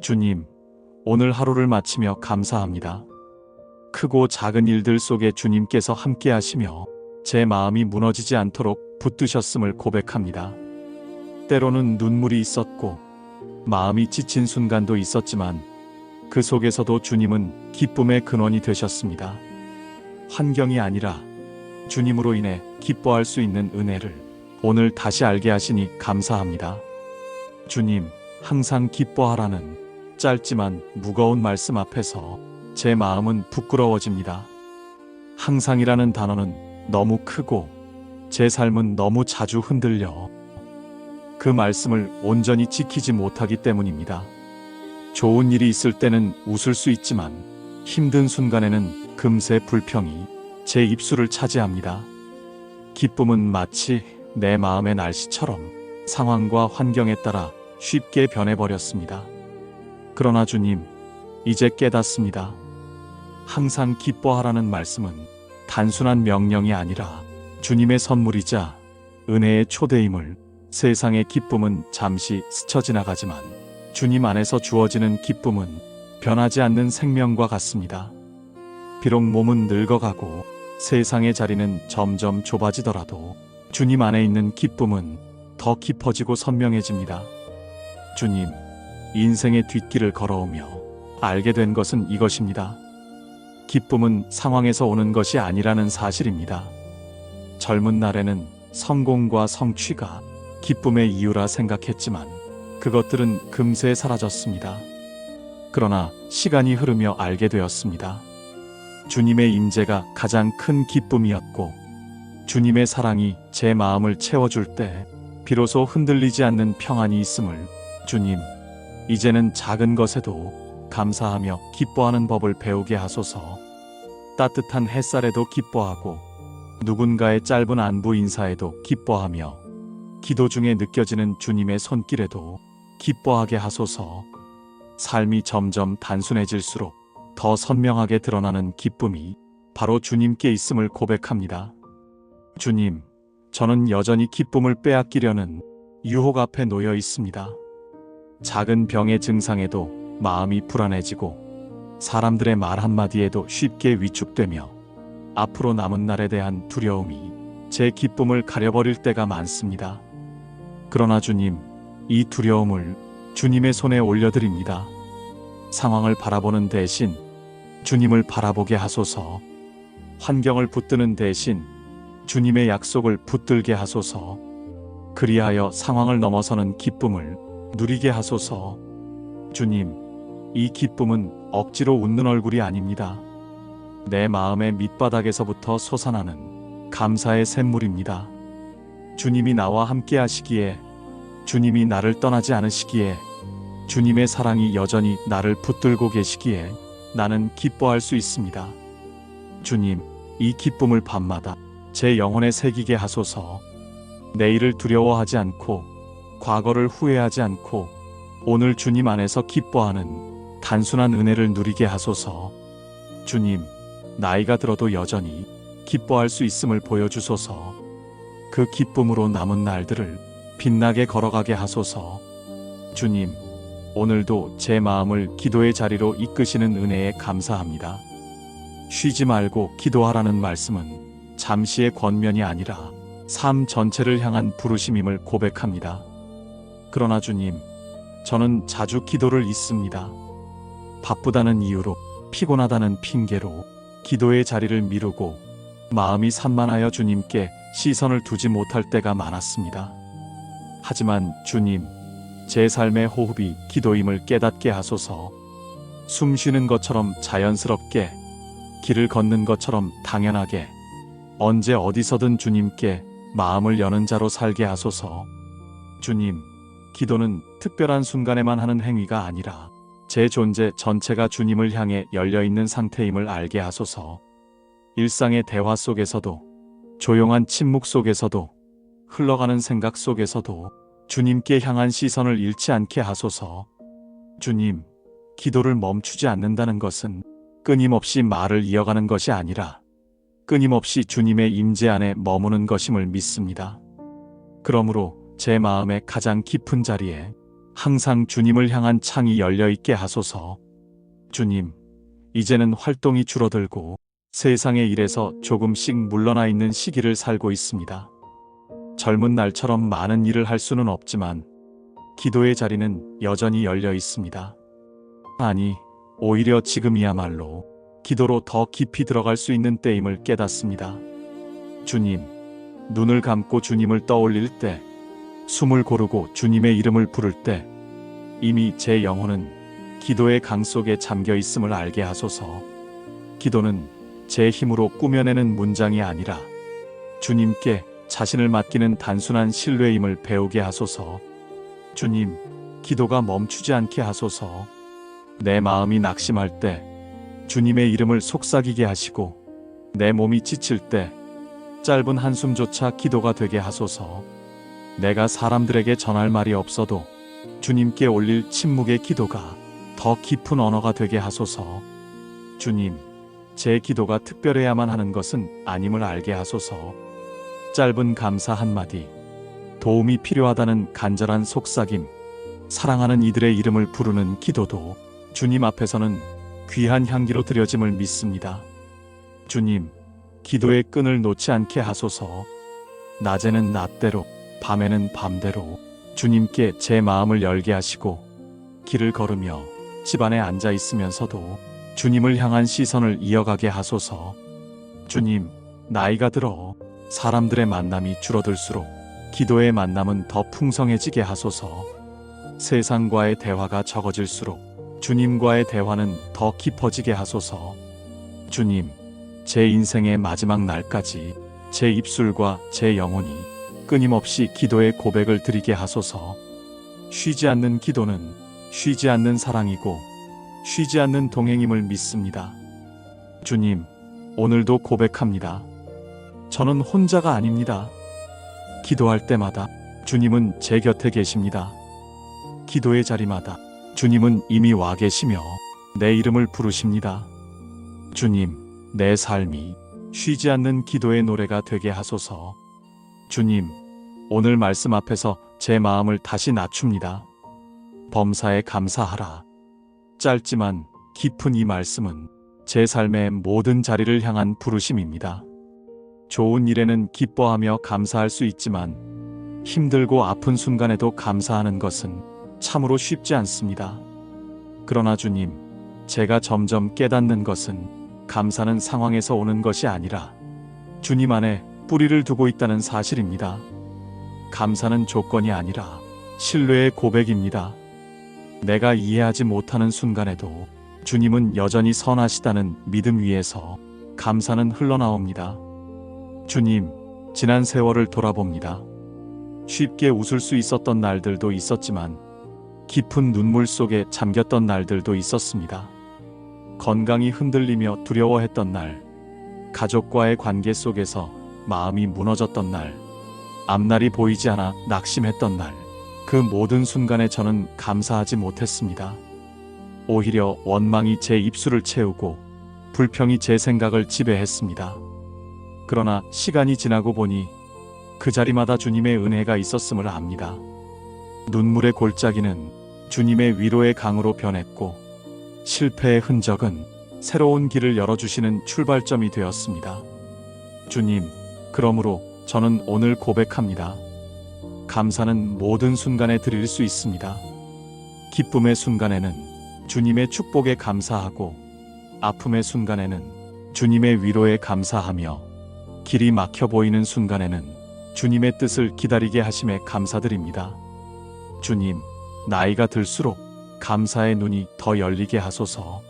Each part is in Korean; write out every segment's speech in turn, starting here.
주님, 오늘 하루를 마치며 감사합니다. 크고 작은 일들 속에 주님께서 함께 하시며 제 마음이 무너지지 않도록 붙드셨음을 고백합니다. 때로는 눈물이 있었고 마음이 지친 순간도 있었지만 그 속에서도 주님은 기쁨의 근원이 되셨습니다. 환경이 아니라 주님으로 인해 기뻐할 수 있는 은혜를 오늘 다시 알게 하시니 감사합니다. 주님, 항상 기뻐하라는 짧지만 무거운 말씀 앞에서 제 마음은 부끄러워집니다. 항상이라는 단어는 너무 크고 제 삶은 너무 자주 흔들려 그 말씀을 온전히 지키지 못하기 때문입니다. 좋은 일이 있을 때는 웃을 수 있지만 힘든 순간에는 금세 불평이 제 입술을 차지합니다. 기쁨은 마치 내 마음의 날씨처럼 상황과 환경에 따라 쉽게 변해버렸습니다. 그러나 주님, 이제 깨닫습니다. 항상 기뻐하라는 말씀은 단순한 명령이 아니라 주님의 선물이자 은혜의 초대임을, 세상의 기쁨은 잠시 스쳐 지나가지만 주님 안에서 주어지는 기쁨은 변하지 않는 생명과 같습니다. 비록 몸은 늙어가고 세상의 자리는 점점 좁아지더라도 주님 안에 있는 기쁨은 더 깊어지고 선명해집니다. 주님, 인생의 뒷길을 걸어오며 알게 된 것은 이것입니다. 기쁨은 상황에서 오는 것이 아니라는 사실입니다. 젊은 날에는 성공과 성취가 기쁨의 이유라 생각했지만 그것들은 금세 사라졌습니다. 그러나 시간이 흐르며 알게 되었습니다. 주님의 임재가 가장 큰 기쁨이었고 주님의 사랑이 제 마음을 채워줄 때 비로소 흔들리지 않는 평안이 있음을, 주님, 이제는 작은 것에도 감사하며 기뻐하는 법을 배우게 하소서. 따뜻한 햇살에도 기뻐하고 누군가의 짧은 안부 인사에도 기뻐하며 기도 중에 느껴지는 주님의 손길에도 기뻐하게 하소서. 삶이 점점 단순해질수록 더 선명하게 드러나는 기쁨이 바로 주님께 있음을 고백합니다. 주님, 저는 여전히 기쁨을 빼앗기려는 유혹 앞에 놓여 있습니다. 작은 병의 증상에도 마음이 불안해지고 사람들의 말 한마디에도 쉽게 위축되며 앞으로 남은 날에 대한 두려움이 제 기쁨을 가려버릴 때가 많습니다. 그러나 주님, 이 두려움을 주님의 손에 올려드립니다. 상황을 바라보는 대신 주님을 바라보게 하소서. 환경을 붙드는 대신 주님의 약속을 붙들게 하소서. 그리하여 상황을 넘어서는 기쁨을 누리게 하소서. 주님, 이 기쁨은 억지로 웃는 얼굴이 아닙니다. 내 마음의 밑바닥에서부터 솟아나는 감사의 샘물입니다. 주님이 나와 함께 하시기에, 주님이 나를 떠나지 않으시기에, 주님의 사랑이 여전히 나를 붙들고 계시기에 나는 기뻐할 수 있습니다. 주님, 이 기쁨을 밤마다 제 영혼에 새기게 하소서. 내일을 두려워하지 않고 과거를 후회하지 않고 오늘 주님 안에서 기뻐하는 단순한 은혜를 누리게 하소서. 주님, 나이가 들어도 여전히 기뻐할 수 있음을 보여주소서. 그 기쁨으로 남은 날들을 빛나게 걸어가게 하소서. 주님, 오늘도 제 마음을 기도의 자리로 이끄시는 은혜에 감사합니다. 쉬지 말고 기도하라는 말씀은 잠시의 권면이 아니라 삶 전체를 향한 부르심임을 고백합니다. 그러나 주님, 저는 자주 기도를 잊습니다. 바쁘다는 이유로, 피곤하다는 핑계로 기도의 자리를 미루고 마음이 산만하여 주님께 시선을 두지 못할 때가 많았습니다. 하지만 주님, 제 삶의 호흡이 기도임을 깨닫게 하소서. 숨 쉬는 것처럼 자연스럽게, 길을 걷는 것처럼 당연하게, 언제 어디서든 주님께 마음을 여는 자로 살게 하소서. 주님, 기도는 특별한 순간에만 하는 행위가 아니라 제 존재 전체가 주님을 향해 열려있는 상태임을 알게 하소서. 일상의 대화 속에서도, 조용한 침묵 속에서도, 흘러가는 생각 속에서도 주님께 향한 시선을 잃지 않게 하소서. 주님, 기도를 멈추지 않는다는 것은 끊임없이 말을 이어가는 것이 아니라 끊임없이 주님의 임재 안에 머무는 것임을 믿습니다. 그러므로 제 마음의 가장 깊은 자리에 항상 주님을 향한 창이 열려 있게 하소서. 주님, 이제는 활동이 줄어들고 세상의 일에서 조금씩 물러나 있는 시기를 살고 있습니다. 젊은 날처럼 많은 일을 할 수는 없지만 기도의 자리는 여전히 열려 있습니다. 아니, 오히려 지금이야말로 기도로 더 깊이 들어갈 수 있는 때임을 깨닫습니다. 주님, 눈을 감고 주님을 떠올릴 때, 숨을 고르고 주님의 이름을 부를 때, 이미 제 영혼은 기도의 강 속에 잠겨 있음을 알게 하소서. 기도는 제 힘으로 꾸며내는 문장이 아니라 주님께 자신을 맡기는 단순한 신뢰임을 배우게 하소서. 주님, 기도가 멈추지 않게 하소서. 내 마음이 낙심할 때 주님의 이름을 속삭이게 하시고, 내 몸이 지칠 때 짧은 한숨조차 기도가 되게 하소서. 내가 사람들에게 전할 말이 없어도 주님께 올릴 침묵의 기도가 더 깊은 언어가 되게 하소서. 주님, 제 기도가 특별해야만 하는 것은 아님을 알게 하소서. 짧은 감사 한마디, 도움이 필요하다는 간절한 속삭임, 사랑하는 이들의 이름을 부르는 기도도 주님 앞에서는 귀한 향기로 드려짐을 믿습니다. 주님, 기도의 끈을 놓지 않게 하소서. 낮에는 낮대로, 밤에는 밤대로 주님께 제 마음을 열게 하시고, 길을 걸으며 집안에 앉아 있으면서도 주님을 향한 시선을 이어가게 하소서. 주님, 나이가 들어 사람들의 만남이 줄어들수록 기도의 만남은 더 풍성해지게 하소서. 세상과의 대화가 적어질수록 주님과의 대화는 더 깊어지게 하소서. 주님, 제 인생의 마지막 날까지 제 입술과 제 영혼이 끊임없이 기도의 고백을 드리게 하소서. 쉬지 않는 기도는 쉬지 않는 사랑이고 쉬지 않는 동행임을 믿습니다. 주님, 오늘도 고백합니다. 저는 혼자가 아닙니다. 기도할 때마다 주님은 제 곁에 계십니다. 기도의 자리마다 주님은 이미 와 계시며 내 이름을 부르십니다. 주님, 내 삶이 쉬지 않는 기도의 노래가 되게 하소서. 주님, 오늘 말씀 앞에서 제 마음을 다시 낮춥니다. 범사에 감사하라. 짧지만 깊은 이 말씀은 제 삶의 모든 자리를 향한 부르심입니다. 좋은 일에는 기뻐하며 감사할 수 있지만 힘들고 아픈 순간에도 감사하는 것은 참으로 쉽지 않습니다. 그러나 주님, 제가 점점 깨닫는 것은 감사는 상황에서 오는 것이 아니라 주님 안에 뿌리를 두고 있다는 사실입니다. 감사는 조건이 아니라 신뢰의 고백입니다. 내가 이해하지 못하는 순간에도 주님은 여전히 선하시다는 믿음 위에서 감사는 흘러나옵니다. 주님, 지난 세월을 돌아봅니다. 쉽게 웃을 수 있었던 날들도 있었지만 깊은 눈물 속에 잠겼던 날들도 있었습니다. 건강이 흔들리며 두려워했던 날, 가족과의 관계 속에서 마음이 무너졌던 날, 앞날이 보이지 않아 낙심했던 날, 그 모든 순간에 저는 감사하지 못했습니다. 오히려 원망이 제 입술을 채우고 불평이 제 생각을 지배했습니다. 그러나 시간이 지나고 보니 그 자리마다 주님의 은혜가 있었음을 압니다. 눈물의 골짜기는 주님의 위로의 강으로 변했고, 실패의 흔적은 새로운 길을 열어주시는 출발점이 되었습니다. 주님, 그러므로 저는 오늘 고백합니다. 감사는 모든 순간에 드릴 수 있습니다. 기쁨의 순간에는 주님의 축복에 감사하고, 아픔의 순간에는 주님의 위로에 감사하며, 길이 막혀 보이는 순간에는 주님의 뜻을 기다리게 하심에 감사드립니다. 주님, 나이가 들수록 감사의 눈이 더 열리게 하소서.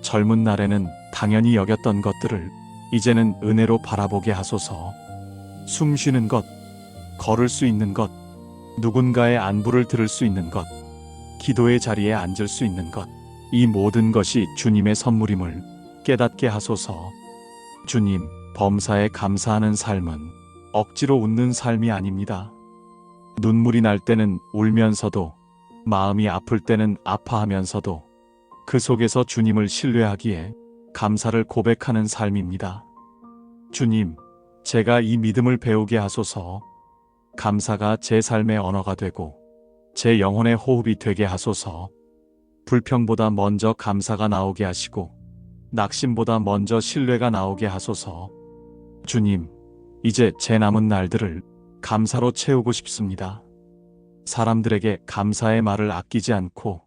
젊은 날에는 당연히 여겼던 것들을 이제는 은혜로 바라보게 하소서. 숨 쉬는 것, 걸을 수 있는 것, 누군가의 안부를 들을 수 있는 것, 기도의 자리에 앉을 수 있는 것, 이 모든 것이 주님의 선물임을 깨닫게 하소서. 주님, 범사에 감사하는 삶은 억지로 웃는 삶이 아닙니다. 눈물이 날 때는 울면서도, 마음이 아플 때는 아파하면서도 그 속에서 주님을 신뢰하기에 감사를 고백하는 삶입니다. 주님, 제가 이 믿음을 배우게 하소서. 감사가 제 삶의 언어가 되고 제 영혼의 호흡이 되게 하소서. 불평보다 먼저 감사가 나오게 하시고 낙심보다 먼저 신뢰가 나오게 하소서. 주님, 이제 제 남은 날들을 감사로 채우고 싶습니다. 사람들에게 감사의 말을 아끼지 않고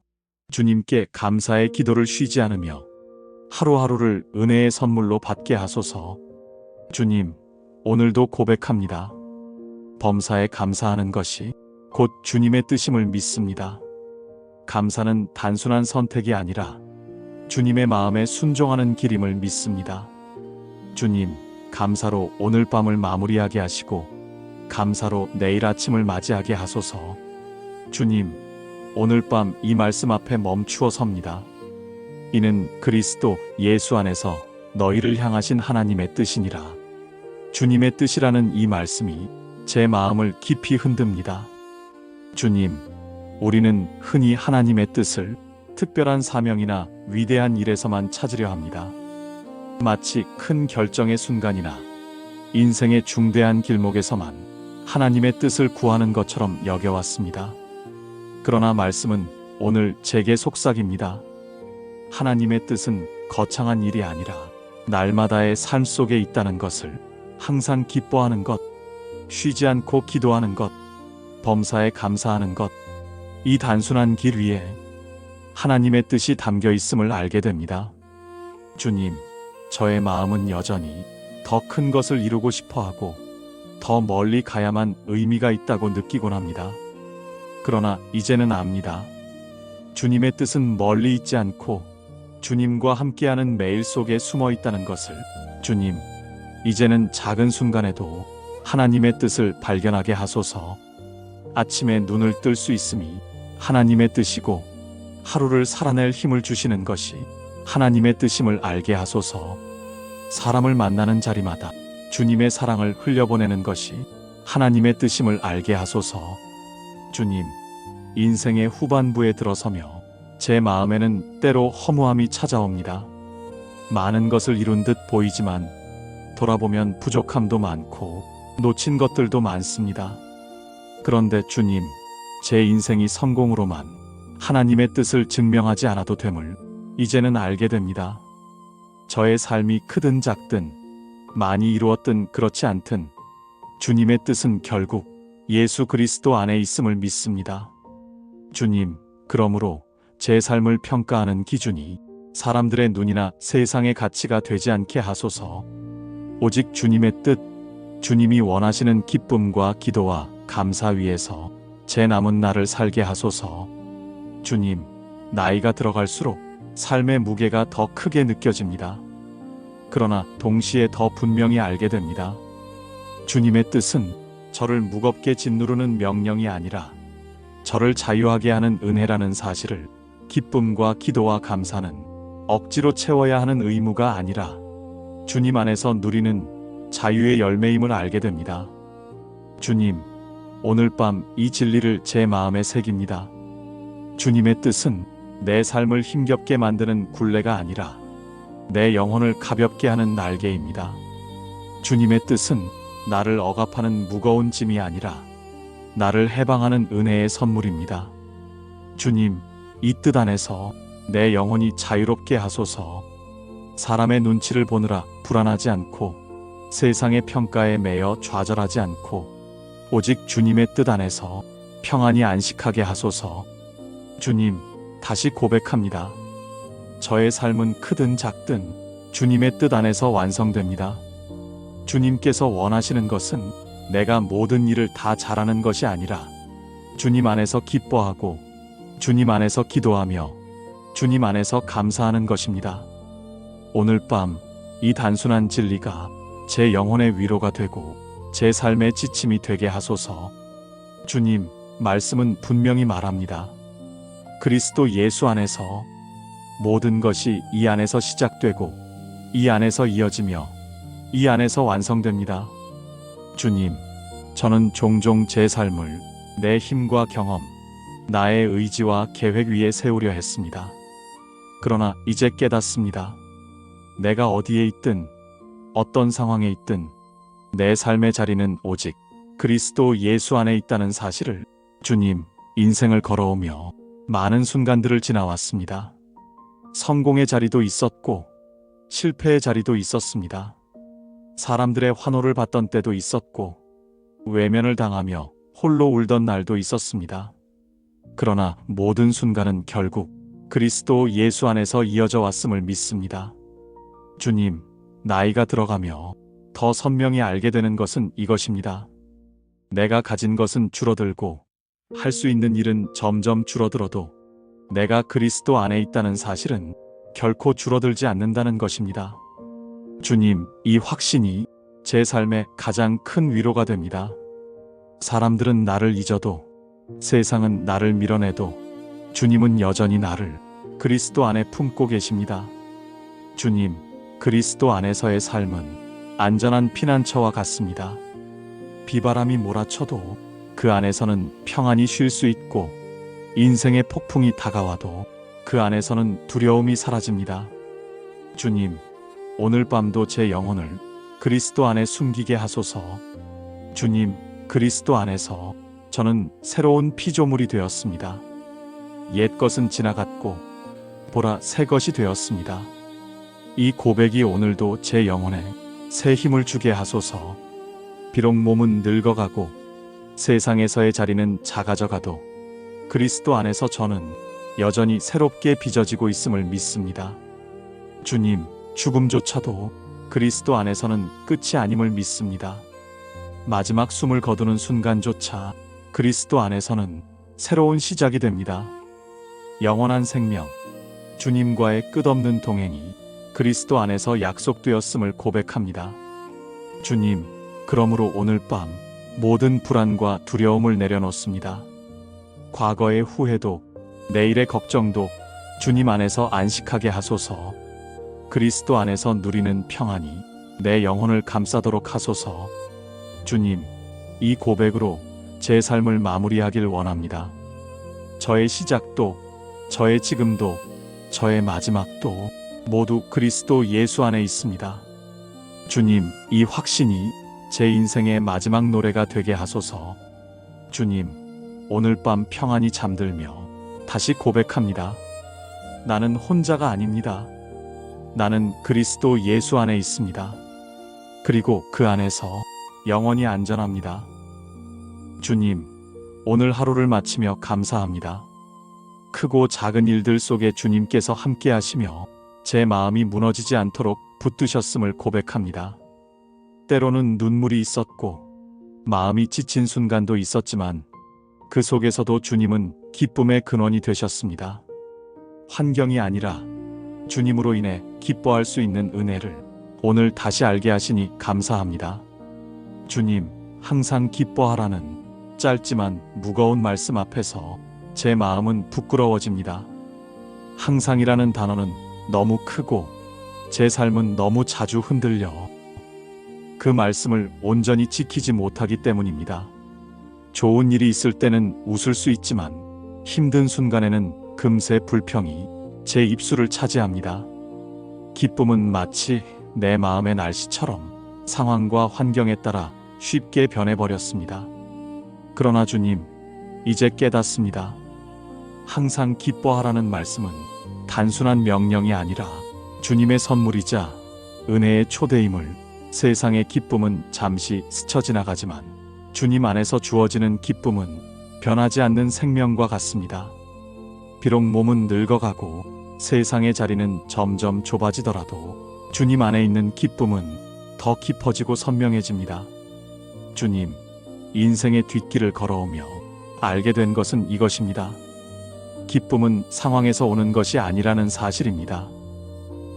주님께 감사의 기도를 쉬지 않으며 하루하루를 은혜의 선물로 받게 하소서. 주님, 오늘도 고백합니다. 범사에 감사하는 것이 곧 주님의 뜻임을 믿습니다. 감사는 단순한 선택이 아니라 주님의 마음에 순종하는 길임을 믿습니다. 주님, 감사로 오늘 밤을 마무리하게 하시고 감사로 내일 아침을 맞이하게 하소서. 주님, 오늘 밤 이 말씀 앞에 멈추어 섭니다. 이는 그리스도 예수 안에서 너희를 향하신 하나님의 뜻이니라. 주님의 뜻이라는 이 말씀이 제 마음을 깊이 흔듭니다. 주님, 우리는 흔히 하나님의 뜻을 특별한 사명이나 위대한 일에서만 찾으려 합니다. 마치 큰 결정의 순간이나 인생의 중대한 길목에서만 하나님의 뜻을 구하는 것처럼 여겨왔습니다. 그러나 말씀은 오늘 제게 속삭입니다. 하나님의 뜻은 거창한 일이 아니라 날마다의 삶 속에 있다는 것을 항상 기뻐하는 것, 쉬지 않고 기도하는 것, 범사에 감사하는 것, 이 단순한 길 위에 하나님의 뜻이 담겨 있음을 알게 됩니다. 주님, 저의 마음은 여전히 더 큰 것을 이루고 싶어 하고 더 멀리 가야만 의미가 있다고 느끼곤 합니다. 그러나 이제는 압니다. 주님의 뜻은 멀리 있지 않고 주님과 함께하는 매일 속에 숨어 있다는 것을. 주님, 이제는 작은 순간에도 하나님의 뜻을 발견하게 하소서. 아침에 눈을 뜰 수 있음이 하나님의 뜻이고 하루를 살아낼 힘을 주시는 것이 하나님의 뜻임을 알게 하소서. 사람을 만나는 자리마다 주님의 사랑을 흘려보내는 것이 하나님의 뜻임을 알게 하소서. 주님, 인생의 후반부에 들어서며 제 마음에는 때로 허무함이 찾아옵니다. 많은 것을 이룬 듯 보이지만 돌아보면 부족함도 많고 놓친 것들도 많습니다. 그런데 주님, 제 인생이 성공으로만 하나님의 뜻을 증명하지 않아도 됨을 이제는 알게 됩니다. 저의 삶이 크든 작든 많이 이루었든 그렇지 않든 주님의 뜻은 결국 예수 그리스도 안에 있음을 믿습니다. 주님, 그러므로 제 삶을 평가하는 기준이 사람들의 눈이나 세상의 가치가 되지 않게 하소서. 오직 주님의 뜻, 주님이 원하시는 기쁨과 기도와 감사 위에서 제 남은 날을 살게 하소서. 주님, 나이가 들어갈수록 삶의 무게가 더 크게 느껴집니다. 그러나 동시에 더 분명히 알게 됩니다. 주님의 뜻은 저를 무겁게 짓누르는 명령이 아니라 저를 자유하게 하는 은혜라는 사실을, 기쁨과 기도와 감사는 억지로 채워야 하는 의무가 아니라 주님 안에서 누리는 자유의 열매임을 알게 됩니다. 주님, 오늘 밤 이 진리를 제 마음에 새깁니다. 주님의 뜻은 내 삶을 힘겹게 만드는 굴레가 아니라 내 영혼을 가볍게 하는 날개입니다. 주님의 뜻은 나를 억압하는 무거운 짐이 아니라 나를 해방하는 은혜의 선물입니다. 주님, 이 뜻 안에서 내 영혼이 자유롭게 하소서. 사람의 눈치를 보느라 불안하지 않고 세상의 평가에 매여 좌절하지 않고 오직 주님의 뜻 안에서 평안히 안식하게 하소서. 주님, 다시 고백합니다. 저의 삶은 크든 작든 주님의 뜻 안에서 완성됩니다. 주님께서 원하시는 것은 내가 모든 일을 다 잘하는 것이 아니라 주님 안에서 기뻐하고 주님 안에서 기도하며 주님 안에서 감사하는 것입니다. 오늘 밤 이 단순한 진리가 제 영혼의 위로가 되고 제 삶의 지침이 되게 하소서. 주님, 말씀은 분명히 말합니다. 그리스도 예수 안에서 모든 것이 이 안에서 시작되고 이 안에서 이어지며 이 안에서 완성됩니다. 주님, 저는 종종 제 삶을 내 힘과 경험, 나의 의지와 계획 위에 세우려 했습니다. 그러나 이제 깨닫습니다. 내가 어디에 있든 어떤 상황에 있든 내 삶의 자리는 오직 그리스도 예수 안에 있다는 사실을. 주님, 인생을 걸어오며 많은 순간들을 지나왔습니다. 성공의 자리도 있었고 실패의 자리도 있었습니다. 사람들의 환호를 받던 때도 있었고 외면을 당하며 홀로 울던 날도 있었습니다. 그러나 모든 순간은 결국 그리스도 예수 안에서 이어져 왔음을 믿습니다. 주님, 나이가 들어가며 더 선명히 알게 되는 것은 이것입니다. 내가 가진 것은 줄어들고 할 수 있는 일은 점점 줄어들어도 내가 그리스도 안에 있다는 사실은 결코 줄어들지 않는다는 것입니다. 주님, 이 확신이 제 삶의 가장 큰 위로가 됩니다. 사람들은 나를 잊어도, 세상은 나를 밀어내도 주님은 여전히 나를 그리스도 안에 품고 계십니다. 주님, 그리스도 안에서의 삶은 안전한 피난처와 같습니다. 비바람이 몰아쳐도 그 안에서는 평안히 쉴 수 있고 인생의 폭풍이 다가와도 그 안에서는 두려움이 사라집니다. 주님, 오늘 밤도 제 영혼을 그리스도 안에 숨기게 하소서. 주님, 그리스도 안에서 저는 새로운 피조물이 되었습니다. 옛 것은 지나갔고 보라 새 것이 되었습니다. 이 고백이 오늘도 제 영혼에 새 힘을 주게 하소서. 비록 몸은 늙어가고 세상에서의 자리는 작아져가도 그리스도 안에서 저는 여전히 새롭게 빚어지고 있음을 믿습니다. 주님, 죽음조차도 그리스도 안에서는 끝이 아님을 믿습니다. 마지막 숨을 거두는 순간조차 그리스도 안에서는 새로운 시작이 됩니다. 영원한 생명, 주님과의 끝없는 동행이 그리스도 안에서 약속되었음을 고백합니다. 주님, 그러므로 오늘 밤 모든 불안과 두려움을 내려놓습니다. 과거의 후회도 내일의 걱정도 주님 안에서 안식하게 하소서. 그리스도 안에서 누리는 평안이 내 영혼을 감싸도록 하소서. 주님, 이 고백으로 제 삶을 마무리하길 원합니다. 저의 시작도, 저의 지금도, 저의 마지막도 모두 그리스도 예수 안에 있습니다. 주님, 이 확신이 제 인생의 마지막 노래가 되게 하소서. 주님, 오늘 밤 평안히 잠들며 다시 고백합니다. 나는 혼자가 아닙니다. 나는 그리스도 예수 안에 있습니다. 그리고 그 안에서 영원히 안전합니다. 주님, 오늘 하루를 마치며 감사합니다. 크고 작은 일들 속에 주님께서 함께 하시며 제 마음이 무너지지 않도록 붙드셨음을 고백합니다. 때로는 눈물이 있었고 마음이 지친 순간도 있었지만 그 속에서도 주님은 기쁨의 근원이 되셨습니다. 환경이 아니라 주님으로 인해 기뻐할 수 있는 은혜를 오늘 다시 알게 하시니 감사합니다. 주님, 항상 기뻐하라는 짧지만 무거운 말씀 앞에서 제 마음은 부끄러워집니다. 항상이라는 단어는 너무 크고 제 삶은 너무 자주 흔들려 그 말씀을 온전히 지키지 못하기 때문입니다. 좋은 일이 있을 때는 웃을 수 있지만 힘든 순간에는 금세 불평이 제 입술을 차지합니다. 기쁨은 마치 내 마음의 날씨처럼 상황과 환경에 따라 쉽게 변해버렸습니다. 그러나 주님, 이제 깨닫습니다. 항상 기뻐하라는 말씀은 단순한 명령이 아니라 주님의 선물이자 은혜의 초대임을. 세상의 기쁨은 잠시 스쳐 지나가지만 주님 안에서 주어지는 기쁨은 변하지 않는 생명과 같습니다. 비록 몸은 늙어가고 세상의 자리는 점점 좁아지더라도 주님 안에 있는 기쁨은 더 깊어지고 선명해집니다. 주님, 인생의 뒷길을 걸어오며 알게 된 것은 이것입니다. 기쁨은 상황에서 오는 것이 아니라는 사실입니다.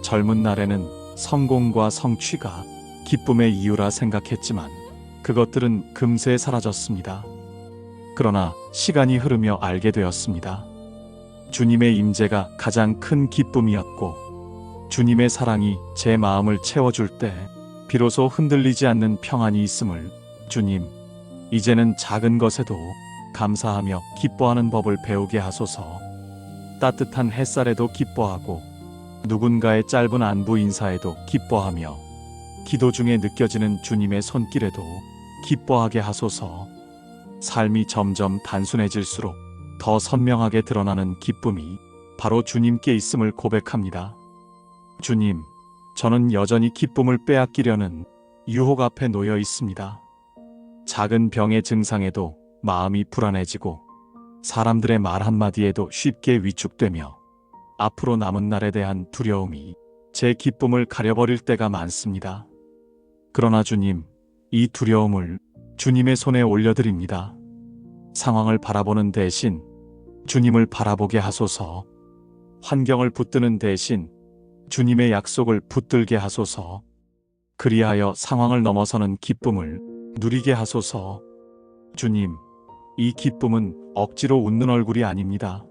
젊은 날에는 성공과 성취가 기쁨의 이유라 생각했지만 그것들은 금세 사라졌습니다. 그러나 시간이 흐르며 알게 되었습니다. 주님의 임재가 가장 큰 기쁨이었고 주님의 사랑이 제 마음을 채워줄 때 비로소 흔들리지 않는 평안이 있음을. 주님, 이제는 작은 것에도 감사하며 기뻐하는 법을 배우게 하소서. 따뜻한 햇살에도 기뻐하고 누군가의 짧은 안부 인사에도 기뻐하며 기도 중에 느껴지는 주님의 손길에도 기뻐하게 하소서. 삶이 점점 단순해질수록 더 선명하게 드러나는 기쁨이 바로 주님께 있음을 고백합니다. 주님, 저는 여전히 기쁨을 빼앗기려는 유혹 앞에 놓여 있습니다. 작은 병의 증상에도 마음이 불안해지고 사람들의 말 한마디에도 쉽게 위축되며 앞으로 남은 날에 대한 두려움이 제 기쁨을 가려버릴 때가 많습니다. 그러나 주님, 이 두려움을 주님의 손에 올려드립니다. 상황을 바라보는 대신 주님을 바라보게 하소서. 환경을 붙드는 대신 주님의 약속을 붙들게 하소서. 그리하여 상황을 넘어서는 기쁨을 누리게 하소서. 주님, 이 기쁨은 억지로 웃는 얼굴이 아닙니다.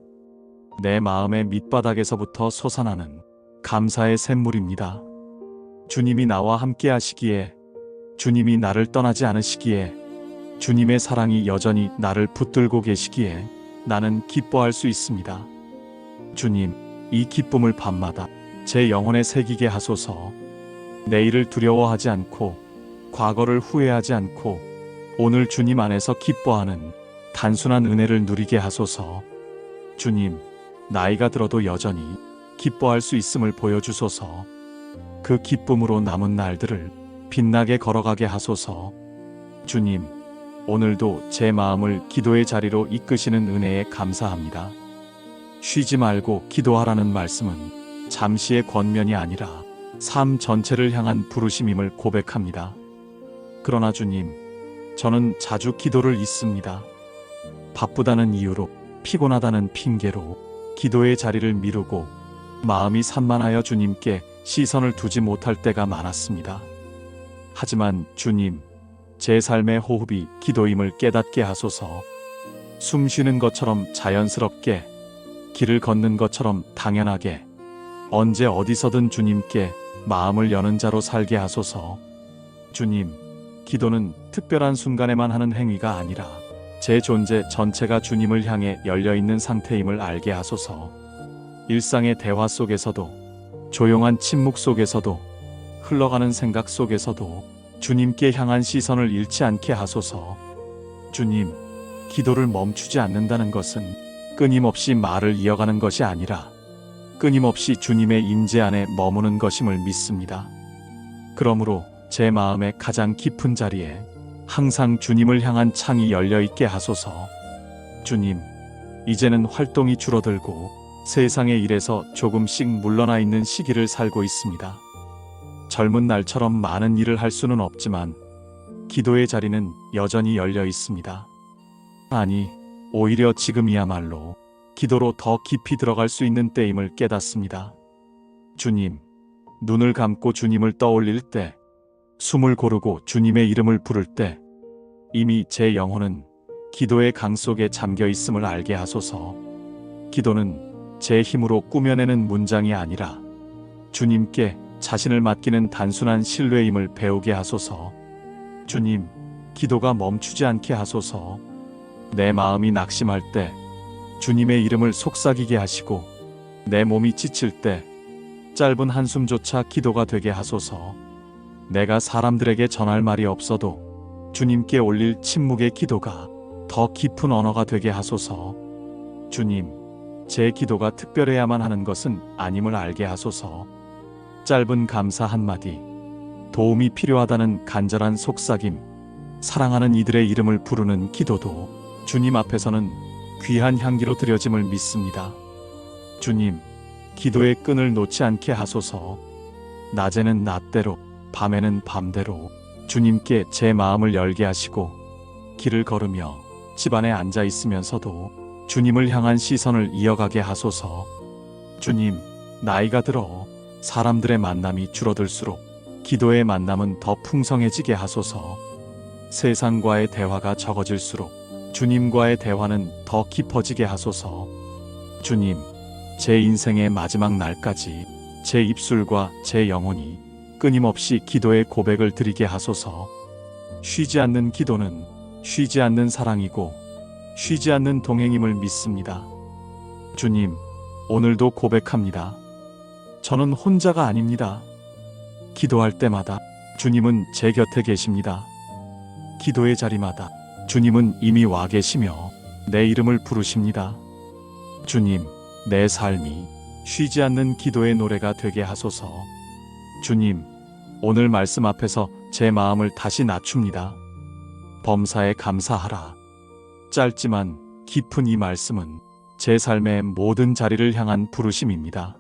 내 마음의 밑바닥에서부터 솟아나는 감사의 샘물입니다. 주님이 나와 함께 하시기에, 주님이 나를 떠나지 않으시기에, 주님의 사랑이 여전히 나를 붙들고 계시기에 나는 기뻐할 수 있습니다. 주님, 이 기쁨을 밤마다 제 영혼에 새기게 하소서. 내일을 두려워하지 않고 과거를 후회하지 않고 오늘 주님 안에서 기뻐하는 단순한 은혜를 누리게 하소서. 주님, 나이가 들어도 여전히 기뻐할 수 있음을 보여주소서. 그 기쁨으로 남은 날들을 빛나게 걸어가게 하소서. 주님, 오늘도 제 마음을 기도의 자리로 이끄시는 은혜에 감사합니다. 쉬지 말고 기도하라는 말씀은 잠시의 권면이 아니라 삶 전체를 향한 부르심임을 고백합니다. 그러나 주님, 저는 자주 기도를 잊습니다. 바쁘다는 이유로, 피곤하다는 핑계로 기도의 자리를 미루고 마음이 산만하여 주님께 시선을 두지 못할 때가 많았습니다. 하지만 주님, 제 삶의 호흡이 기도임을 깨닫게 하소서. 숨 쉬는 것처럼 자연스럽게, 길을 걷는 것처럼 당연하게, 언제 어디서든 주님께 마음을 여는 자로 살게 하소서. 주님, 기도는 특별한 순간에만 하는 행위가 아니라 제 존재 전체가 주님을 향해 열려있는 상태임을 알게 하소서. 일상의 대화 속에서도, 조용한 침묵 속에서도, 흘러가는 생각 속에서도 주님께 향한 시선을 잃지 않게 하소서. 주님, 기도를 멈추지 않는다는 것은 끊임없이 말을 이어가는 것이 아니라 끊임없이 주님의 임재 안에 머무는 것임을 믿습니다. 그러므로 제 마음의 가장 깊은 자리에 항상 주님을 향한 창이 열려있게 하소서. 주님, 이제는 활동이 줄어들고 세상의 일에서 조금씩 물러나 있는 시기를 살고 있습니다. 젊은 날처럼 많은 일을 할 수는 없지만 기도의 자리는 여전히 열려 있습니다. 아니, 오히려 지금이야말로 기도로 더 깊이 들어갈 수 있는 때임을 깨닫습니다. 주님, 눈을 감고 주님을 떠올릴 때, 숨을 고르고 주님의 이름을 부를 때 이미 제 영혼은 기도의 강 속에 잠겨 있음을 알게 하소서. 기도는 제 힘으로 꾸며내는 문장이 아니라 주님께 자신을 맡기는 단순한 신뢰임을 배우게 하소서. 주님, 기도가 멈추지 않게 하소서. 내 마음이 낙심할 때 주님의 이름을 속삭이게 하시고 내 몸이 지칠 때 짧은 한숨조차 기도가 되게 하소서. 내가 사람들에게 전할 말이 없어도 주님께 올릴 침묵의 기도가 더 깊은 언어가 되게 하소서. 주님, 제 기도가 특별해야만 하는 것은 아님을 알게 하소서. 짧은 감사 한마디, 도움이 필요하다는 간절한 속삭임, 사랑하는 이들의 이름을 부르는 기도도 주님 앞에서는 귀한 향기로 드려짐을 믿습니다. 주님, 기도의 끈을 놓지 않게 하소서. 낮에는 낮대로, 밤에는 밤대로 주님께 제 마음을 열게 하시고 길을 걸으며 집안에 앉아 있으면서도 주님을 향한 시선을 이어가게 하소서. 주님, 나이가 들어 사람들의 만남이 줄어들수록 기도의 만남은 더 풍성해지게 하소서. 세상과의 대화가 적어질수록 주님과의 대화는 더 깊어지게 하소서. 주님, 제 인생의 마지막 날까지 제 입술과 제 영혼이 끊임없이 기도의 고백을 드리게 하소서. 쉬지 않는 기도는 쉬지 않는 사랑이고 쉬지 않는 동행임을 믿습니다. 주님, 오늘도 고백합니다. 저는 혼자가 아닙니다. 기도할 때마다 주님은 제 곁에 계십니다. 기도의 자리마다 주님은 이미 와 계시며 내 이름을 부르십니다. 주님, 내 삶이 쉬지 않는 기도의 노래가 되게 하소서. 주님, 오늘 말씀 앞에서 제 마음을 다시 낮춥니다. 범사에 감사하라. 짧지만 깊은 이 말씀은 제 삶의 모든 자리를 향한 부르심입니다.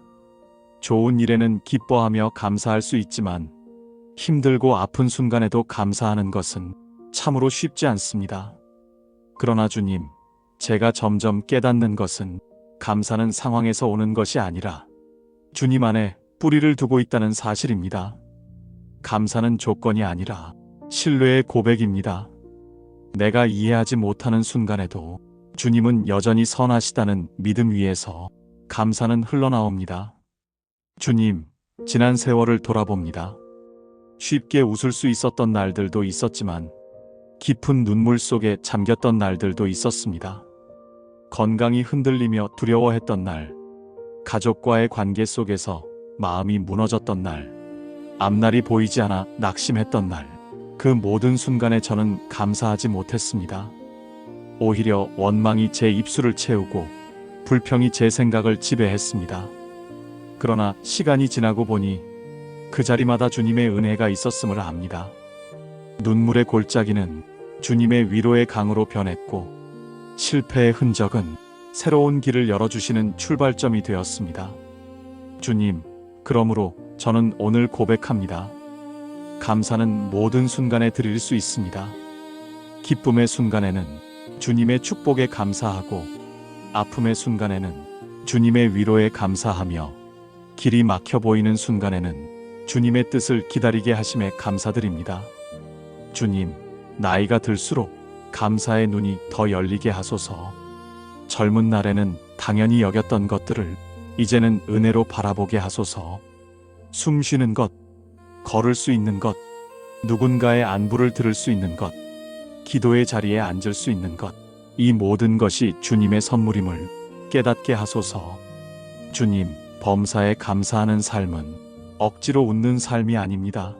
좋은 일에는 기뻐하며 감사할 수 있지만 힘들고 아픈 순간에도 감사하는 것은 참으로 쉽지 않습니다. 그러나 주님, 제가 점점 깨닫는 것은 감사는 상황에서 오는 것이 아니라 주님 안에 뿌리를 두고 있다는 사실입니다. 감사는 조건이 아니라 신뢰의 고백입니다. 내가 이해하지 못하는 순간에도 주님은 여전히 선하시다는 믿음 위에서 감사는 흘러나옵니다. 주님, 지난 세월을 돌아봅니다. 쉽게 웃을 수 있었던 날들도 있었지만 깊은 눈물 속에 잠겼던 날들도 있었습니다. 건강이 흔들리며 두려워했던 날, 가족과의 관계 속에서 마음이 무너졌던 날, 앞날이 보이지 않아 낙심했던 날, 그 모든 순간에 저는 감사하지 못했습니다. 오히려 원망이 제 입술을 채우고 불평이 제 생각을 지배했습니다. 그러나 시간이 지나고 보니 그 자리마다 주님의 은혜가 있었음을 압니다. 눈물의 골짜기는 주님의 위로의 강으로 변했고 실패의 흔적은 새로운 길을 열어주시는 출발점이 되었습니다. 주님, 그러므로 저는 오늘 고백합니다. 감사는 모든 순간에 드릴 수 있습니다. 기쁨의 순간에는 주님의 축복에 감사하고 아픔의 순간에는 주님의 위로에 감사하며 길이 막혀 보이는 순간에는 주님의 뜻을 기다리게 하심에 감사드립니다. 주님, 나이가 들수록 감사의 눈이 더 열리게 하소서. 젊은 날에는 당연히 여겼던 것들을 이제는 은혜로 바라보게 하소서. 숨 쉬는 것, 걸을 수 있는 것, 누군가의 안부를 들을 수 있는 것, 기도의 자리에 앉을 수 있는 것, 이 모든 것이 주님의 선물임을 깨닫게 하소서. 주님, 범사에 감사하는 삶은 억지로 웃는 삶이 아닙니다.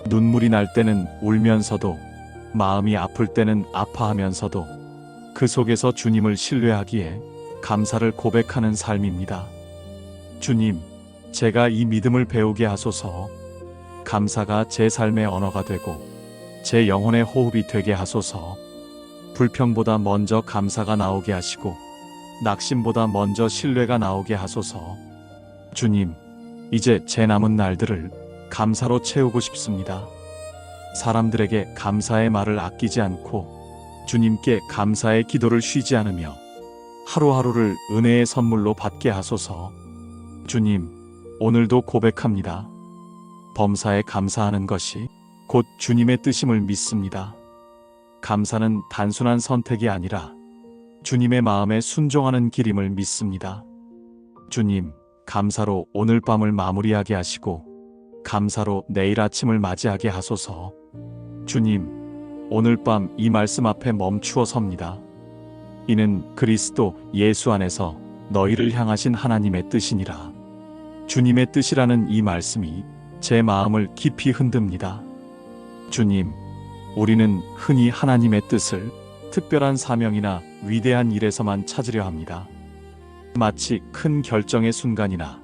눈물이 날 때는 울면서도, 마음이 아플 때는 아파하면서도 그 속에서 주님을 신뢰하기에 감사를 고백하는 삶입니다. 주님, 제가 이 믿음을 배우게 하소서. 감사가 제 삶의 언어가 되고 제 영혼의 호흡이 되게 하소서. 불평보다 먼저 감사가 나오게 하시고 낙심보다 먼저 신뢰가 나오게 하소서. 주님, 이제 제 남은 날들을 감사로 채우고 싶습니다. 사람들에게 감사의 말을 아끼지 않고 주님께 감사의 기도를 쉬지 않으며 하루하루를 은혜의 선물로 받게 하소서. 주님, 오늘도 고백합니다. 범사에 감사하는 것이 곧 주님의 뜻임을 믿습니다. 감사는 단순한 선택이 아니라 주님의 마음에 순종하는 길임을 믿습니다. 주님, 감사로 오늘 밤을 마무리하게 하시고 감사로 내일 아침을 맞이하게 하소서. 주님, 오늘 밤 이 말씀 앞에 멈추어 섭니다. 이는 그리스도 예수 안에서 너희를 향하신 하나님의 뜻이니라. 주님의 뜻이라는 이 말씀이 제 마음을 깊이 흔듭니다. 주님, 우리는 흔히 하나님의 뜻을 특별한 사명이나 위대한 일에서만 찾으려 합니다. 마치 큰 결정의 순간이나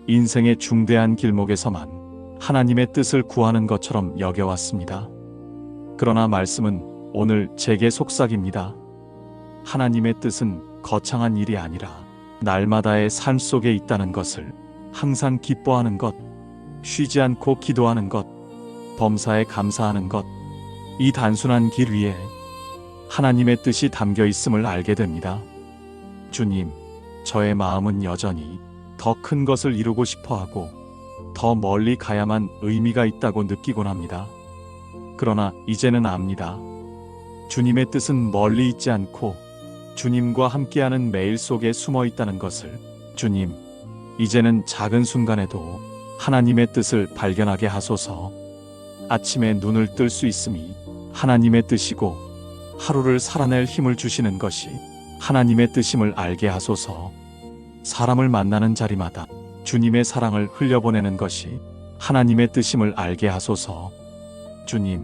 인생의 중대한 길목에서만 하나님의 뜻을 구하는 것처럼 여겨왔습니다. 그러나 말씀은 오늘 제게 속삭입니다. 하나님의 뜻은 거창한 일이 아니라 날마다의 삶 속에 있다는 것을 항상 기뻐하는 것, 쉬지 않고 기도하는 것, 범사에 감사하는 것, 이 단순한 길 위에 하나님의 뜻이 담겨 있음을 알게 됩니다. 주님, 저의 마음은 여전히 더 큰 것을 이루고 싶어 하고 더 멀리 가야만 의미가 있다고 느끼곤 합니다. 그러나 이제는 압니다. 주님의 뜻은 멀리 있지 않고 주님과 함께하는 매일 속에 숨어 있다는 것을. 주님, 이제는 작은 순간에도 하나님의 뜻을 발견하게 하소서. 아침에 눈을 뜰 수 있음이 하나님의 뜻이고 하루를 살아낼 힘을 주시는 것이 하나님의 뜻임을 알게 하소서. 사람을 만나는 자리마다 주님의 사랑을 흘려보내는 것이 하나님의 뜻임을 알게 하소서. 주님,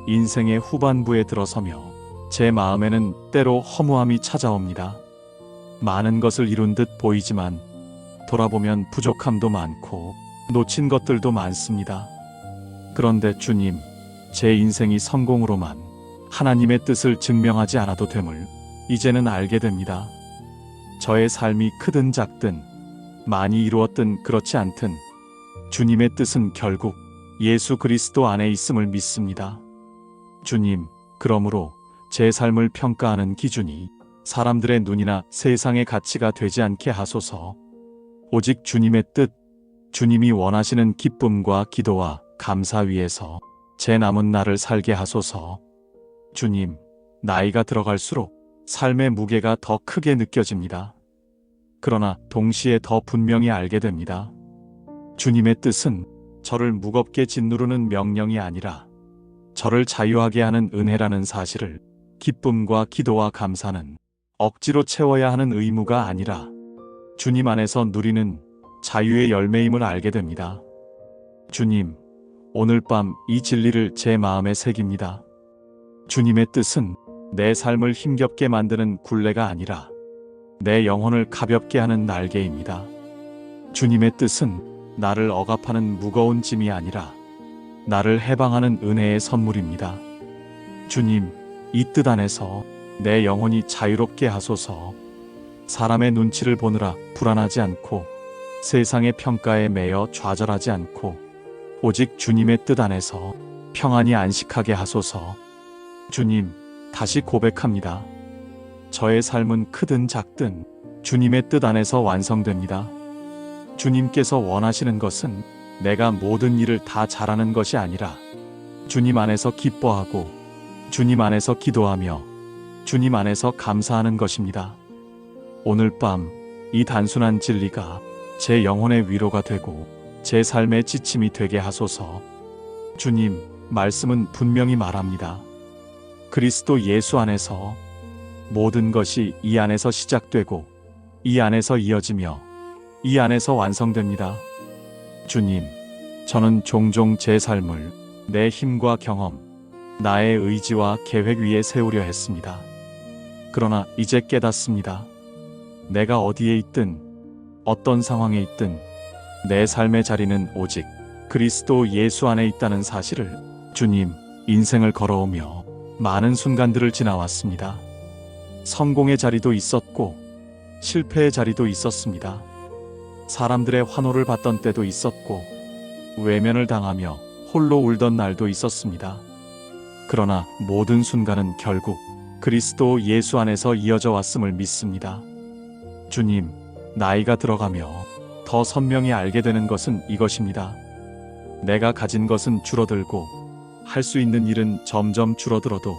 인생의 후반부에 들어서며 제 마음에는 때로 허무함이 찾아옵니다. 많은 것을 이룬 듯 보이지만 돌아보면 부족함도 많고 놓친 것들도 많습니다. 그런데 주님, 제 인생이 성공으로만 하나님의 뜻을 증명하지 않아도 됨을 이제는 알게 됩니다. 저의 삶이 크든 작든 많이 이루었든 그렇지 않든 주님의 뜻은 결국 예수 그리스도 안에 있음을 믿습니다. 주님, 그러므로 제 삶을 평가하는 기준이 사람들의 눈이나 세상의 가치가 되지 않게 하소서. 오직 주님의 뜻, 주님이 원하시는 기쁨과 기도와 감사 위에서 제 남은 날을 살게 하소서. 주님, 나이가 들어갈수록 삶의 무게가 더 크게 느껴집니다. 그러나 동시에 더 분명히 알게 됩니다. 주님의 뜻은 저를 무겁게 짓누르는 명령이 아니라 저를 자유하게 하는 은혜라는 사실을, 기쁨과 기도와 감사는 억지로 채워야 하는 의무가 아니라 주님 안에서 누리는 자유의 열매임을 알게 됩니다. 주님, 오늘 밤 이 진리를 제 마음에 새깁니다. 주님의 뜻은 내 삶을 힘겹게 만드는 굴레가 아니라 내 영혼을 가볍게 하는 날개입니다. 주님의 뜻은 나를 억압하는 무거운 짐이 아니라 나를 해방하는 은혜의 선물입니다. 주님, 이 뜻 안에서 내 영혼이 자유롭게 하소서. 사람의 눈치를 보느라 불안하지 않고 세상의 평가에 매여 좌절하지 않고 오직 주님의 뜻 안에서 평안히 안식하게 하소서. 주님, 다시 고백합니다. 저의 삶은 크든 작든 주님의 뜻 안에서 완성됩니다. 주님께서 원하시는 것은 내가 모든 일을 다 잘하는 것이 아니라 주님 안에서 기뻐하고 주님 안에서 기도하며 주님 안에서 감사하는 것입니다. 오늘 밤 이 단순한 진리가 제 영혼의 위로가 되고 제 삶의 지침이 되게 하소서. 주님, 말씀은 분명히 말합니다. 그리스도 예수 안에서 모든 것이 이 안에서 시작되고 이 안에서 이어지며 이 안에서 완성됩니다. 주님, 저는 종종 제 삶을 내 힘과 경험, 나의 의지와 계획 위에 세우려 했습니다. 그러나 이제 깨닫습니다. 내가 어디에 있든 어떤 상황에 있든 내 삶의 자리는 오직 그리스도 예수 안에 있다는 사실을. 주님, 인생을 걸어오며 많은 순간들을 지나왔습니다. 성공의 자리도 있었고 실패의 자리도 있었습니다. 사람들의 환호를 받던 때도 있었고 외면을 당하며 홀로 울던 날도 있었습니다. 그러나 모든 순간은 결국 그리스도 예수 안에서 이어져 왔음을 믿습니다. 주님, 나이가 들어가며 더 선명히 알게 되는 것은 이것입니다. 내가 가진 것은 줄어들고 할 수 있는 일은 점점 줄어들어도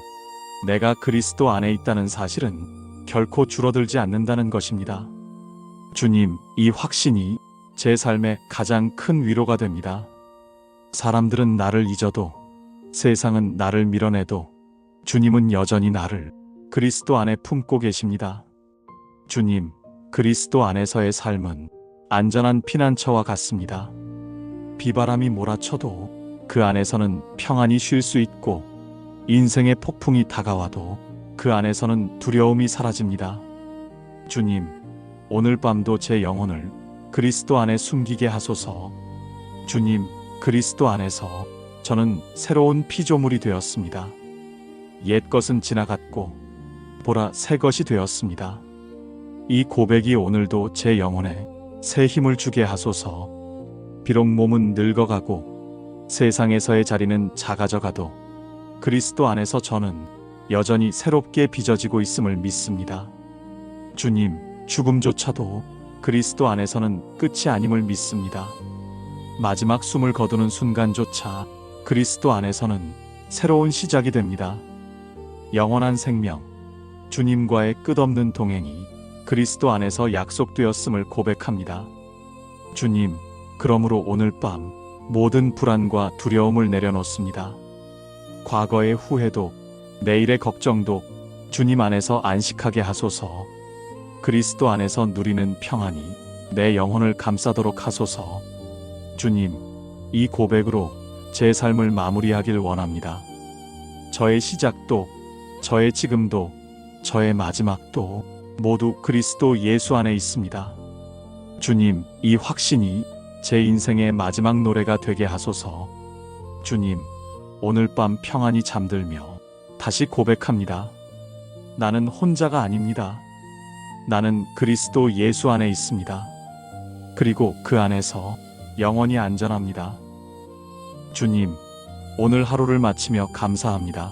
내가 그리스도 안에 있다는 사실은 결코 줄어들지 않는다는 것입니다. 주님, 이 확신이 제 삶의 가장 큰 위로가 됩니다. 사람들은 나를 잊어도 세상은 나를 밀어내도 주님은 여전히 나를 그리스도 안에 품고 계십니다. 주님, 그리스도 안에서의 삶은 안전한 피난처와 같습니다. 비바람이 몰아쳐도 그 안에서는 평안히 쉴 수 있고 인생의 폭풍이 다가와도 그 안에서는 두려움이 사라집니다. 주님, 오늘 밤도 제 영혼을 그리스도 안에 숨기게 하소서. 주님, 그리스도 안에서 저는 새로운 피조물이 되었습니다. 옛 것은 지나갔고 보라, 새 것이 되었습니다. 이 고백이 오늘도 제 영혼에 새 힘을 주게 하소서. 비록 몸은 늙어가고 세상에서의 자리는 작아져가도 그리스도 안에서 저는 여전히 새롭게 빚어지고 있음을 믿습니다. 주님, 죽음조차도 그리스도 안에서는 끝이 아님을 믿습니다. 마지막 숨을 거두는 순간조차 그리스도 안에서는 새로운 시작이 됩니다. 영원한 생명, 주님과의 끝없는 동행이 그리스도 안에서 약속되었음을 고백합니다. 주님, 그러므로 오늘 밤 모든 불안과 두려움을 내려놓습니다. 과거의 후회도 내일의 걱정도 주님 안에서 안식하게 하소서. 그리스도 안에서 누리는 평안이 내 영혼을 감싸도록 하소서. 주님, 이 고백으로 제 삶을 마무리하길 원합니다. 저의 시작도, 저의 지금도, 저의 마지막도 모두 그리스도 예수 안에 있습니다. 주님, 이 확신이 제 인생의 마지막 노래가 되게 하소서. 주님, 오늘 밤 평안히 잠들며 다시 고백합니다. 나는 혼자가 아닙니다. 나는 그리스도 예수 안에 있습니다. 그리고 그 안에서 영원히 안전합니다. 주님, 오늘 하루를 마치며 감사합니다.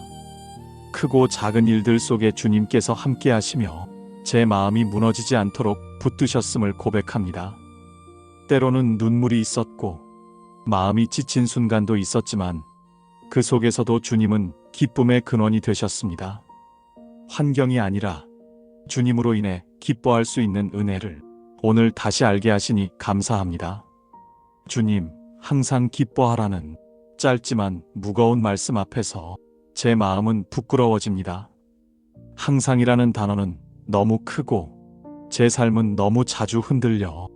크고 작은 일들 속에 주님께서 함께 하시며 제 마음이 무너지지 않도록 붙드셨음을 고백합니다. 때로는 눈물이 있었고 마음이 지친 순간도 있었지만 그 속에서도 주님은 기쁨의 근원이 되셨습니다. 환경이 아니라 주님으로 인해 기뻐할 수 있는 은혜를 오늘 다시 알게 하시니 감사합니다. 주님, 항상 기뻐하라는 짧지만 무거운 말씀 앞에서 제 마음은 부끄러워집니다. 항상이라는 단어는 너무 크고 제 삶은 너무 자주 흔들려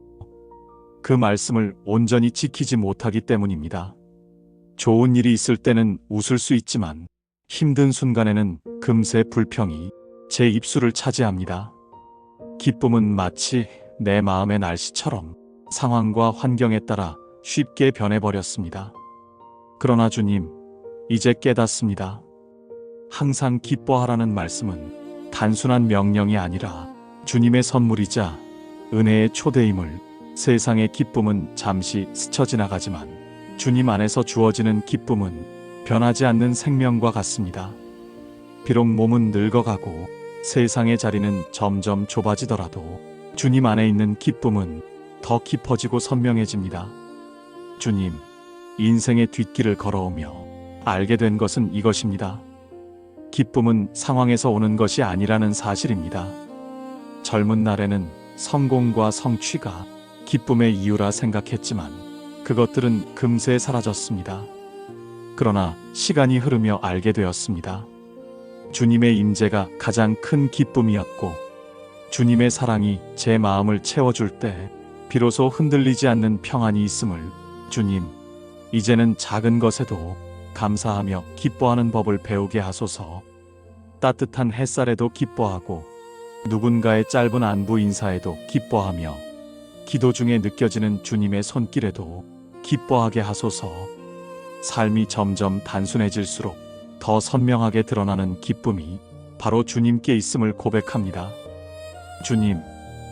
그 말씀을 온전히 지키지 못하기 때문입니다. 좋은 일이 있을 때는 웃을 수 있지만 힘든 순간에는 금세 불평이 제 입술을 차지합니다. 기쁨은 마치 내 마음의 날씨처럼 상황과 환경에 따라 쉽게 변해버렸습니다. 그러나 주님, 이제 깨닫습니다. 항상 기뻐하라는 말씀은 단순한 명령이 아니라 주님의 선물이자 은혜의 초대임을. 세상의 기쁨은 잠시 스쳐 지나가지만 주님 안에서 주어지는 기쁨은 변하지 않는 생명과 같습니다. 비록 몸은 늙어가고 세상의 자리는 점점 좁아지더라도 주님 안에 있는 기쁨은 더 깊어지고 선명해집니다. 주님, 인생의 뒷길을 걸어오며 알게 된 것은 이것입니다. 기쁨은 상황에서 오는 것이 아니라는 사실입니다. 젊은 날에는 성공과 성취가 기쁨의 이유라 생각했지만 그것들은 금세 사라졌습니다. 그러나 시간이 흐르며 알게 되었습니다. 주님의 임재가 가장 큰 기쁨이었고 주님의 사랑이 제 마음을 채워줄 때 비로소 흔들리지 않는 평안이 있음을. 주님, 이제는 작은 것에도 감사하며 기뻐하는 법을 배우게 하소서. 따뜻한 햇살에도 기뻐하고 누군가의 짧은 안부 인사에도 기뻐하며 기도 중에 느껴지는 주님의 손길에도 기뻐하게 하소서. 삶이 점점 단순해질수록 더 선명하게 드러나는 기쁨이 바로 주님께 있음을 고백합니다. 주님,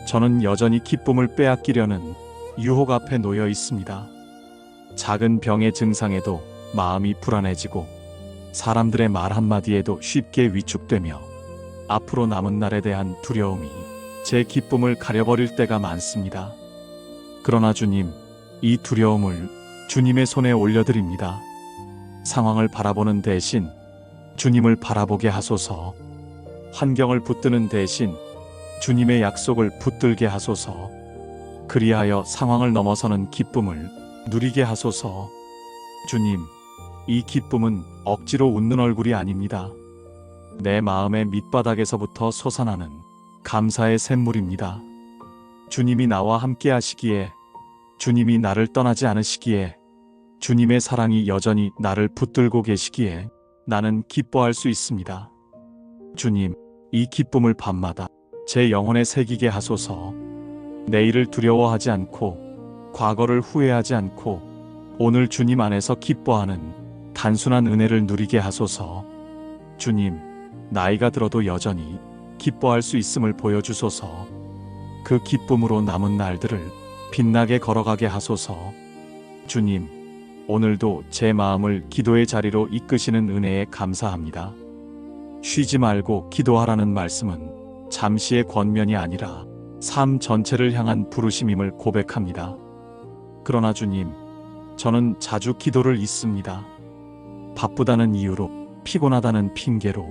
저는 여전히 기쁨을 빼앗기려는 유혹 앞에 놓여 있습니다. 작은 병의 증상에도 마음이 불안해지고 사람들의 말 한마디에도 쉽게 위축되며 앞으로 남은 날에 대한 두려움이 제 기쁨을 가려버릴 때가 많습니다. 그러나 주님, 이 두려움을 주님의 손에 올려드립니다. 상황을 바라보는 대신 주님을 바라보게 하소서. 환경을 붙드는 대신 주님의 약속을 붙들게 하소서. 그리하여 상황을 넘어서는 기쁨을 누리게 하소서. 주님, 이 기쁨은 억지로 웃는 얼굴이 아닙니다. 내 마음의 밑바닥에서부터 솟아나는 감사의 샘물입니다. 주님이 나와 함께 하시기에, 주님이 나를 떠나지 않으시기에, 주님의 사랑이 여전히 나를 붙들고 계시기에 나는 기뻐할 수 있습니다. 주님, 이 기쁨을 밤마다 제 영혼에 새기게 하소서. 내일을 두려워하지 않고 과거를 후회하지 않고 오늘 주님 안에서 기뻐하는 단순한 은혜를 누리게 하소서. 주님, 나이가 들어도 여전히 기뻐할 수 있음을 보여주소서. 그 기쁨으로 남은 날들을 빛나게 걸어가게 하소서. 주님, 오늘도 제 마음을 기도의 자리로 이끄시는 은혜에 감사합니다. 쉬지 말고 기도하라는 말씀은 잠시의 권면이 아니라 삶 전체를 향한 부르심임을 고백합니다. 그러나 주님, 저는 자주 기도를 잊습니다. 바쁘다는 이유로, 피곤하다는 핑계로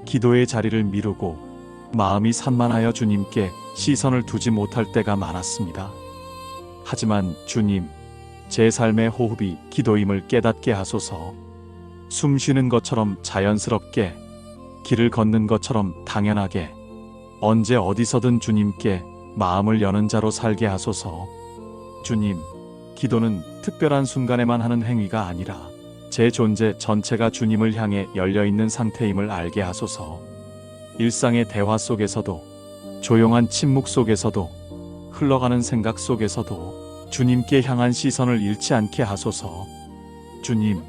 기도의 자리를 미루고 마음이 산만하여 주님께 시선을 두지 못할 때가 많았습니다. 하지만 주님, 제 삶의 호흡이 기도임을 깨닫게 하소서. 숨 쉬는 것처럼 자연스럽게, 길을 걷는 것처럼 당연하게, 언제 어디서든 주님께 마음을 여는 자로 살게 하소서. 주님, 기도는 특별한 순간에만 하는 행위가 아니라 제 존재 전체가 주님을 향해 열려있는 상태임을 알게 하소서. 일상의 대화 속에서도, 조용한 침묵 속에서도, 흘러가는 생각 속에서도 주님께 향한 시선을 잃지 않게 하소서. 주님,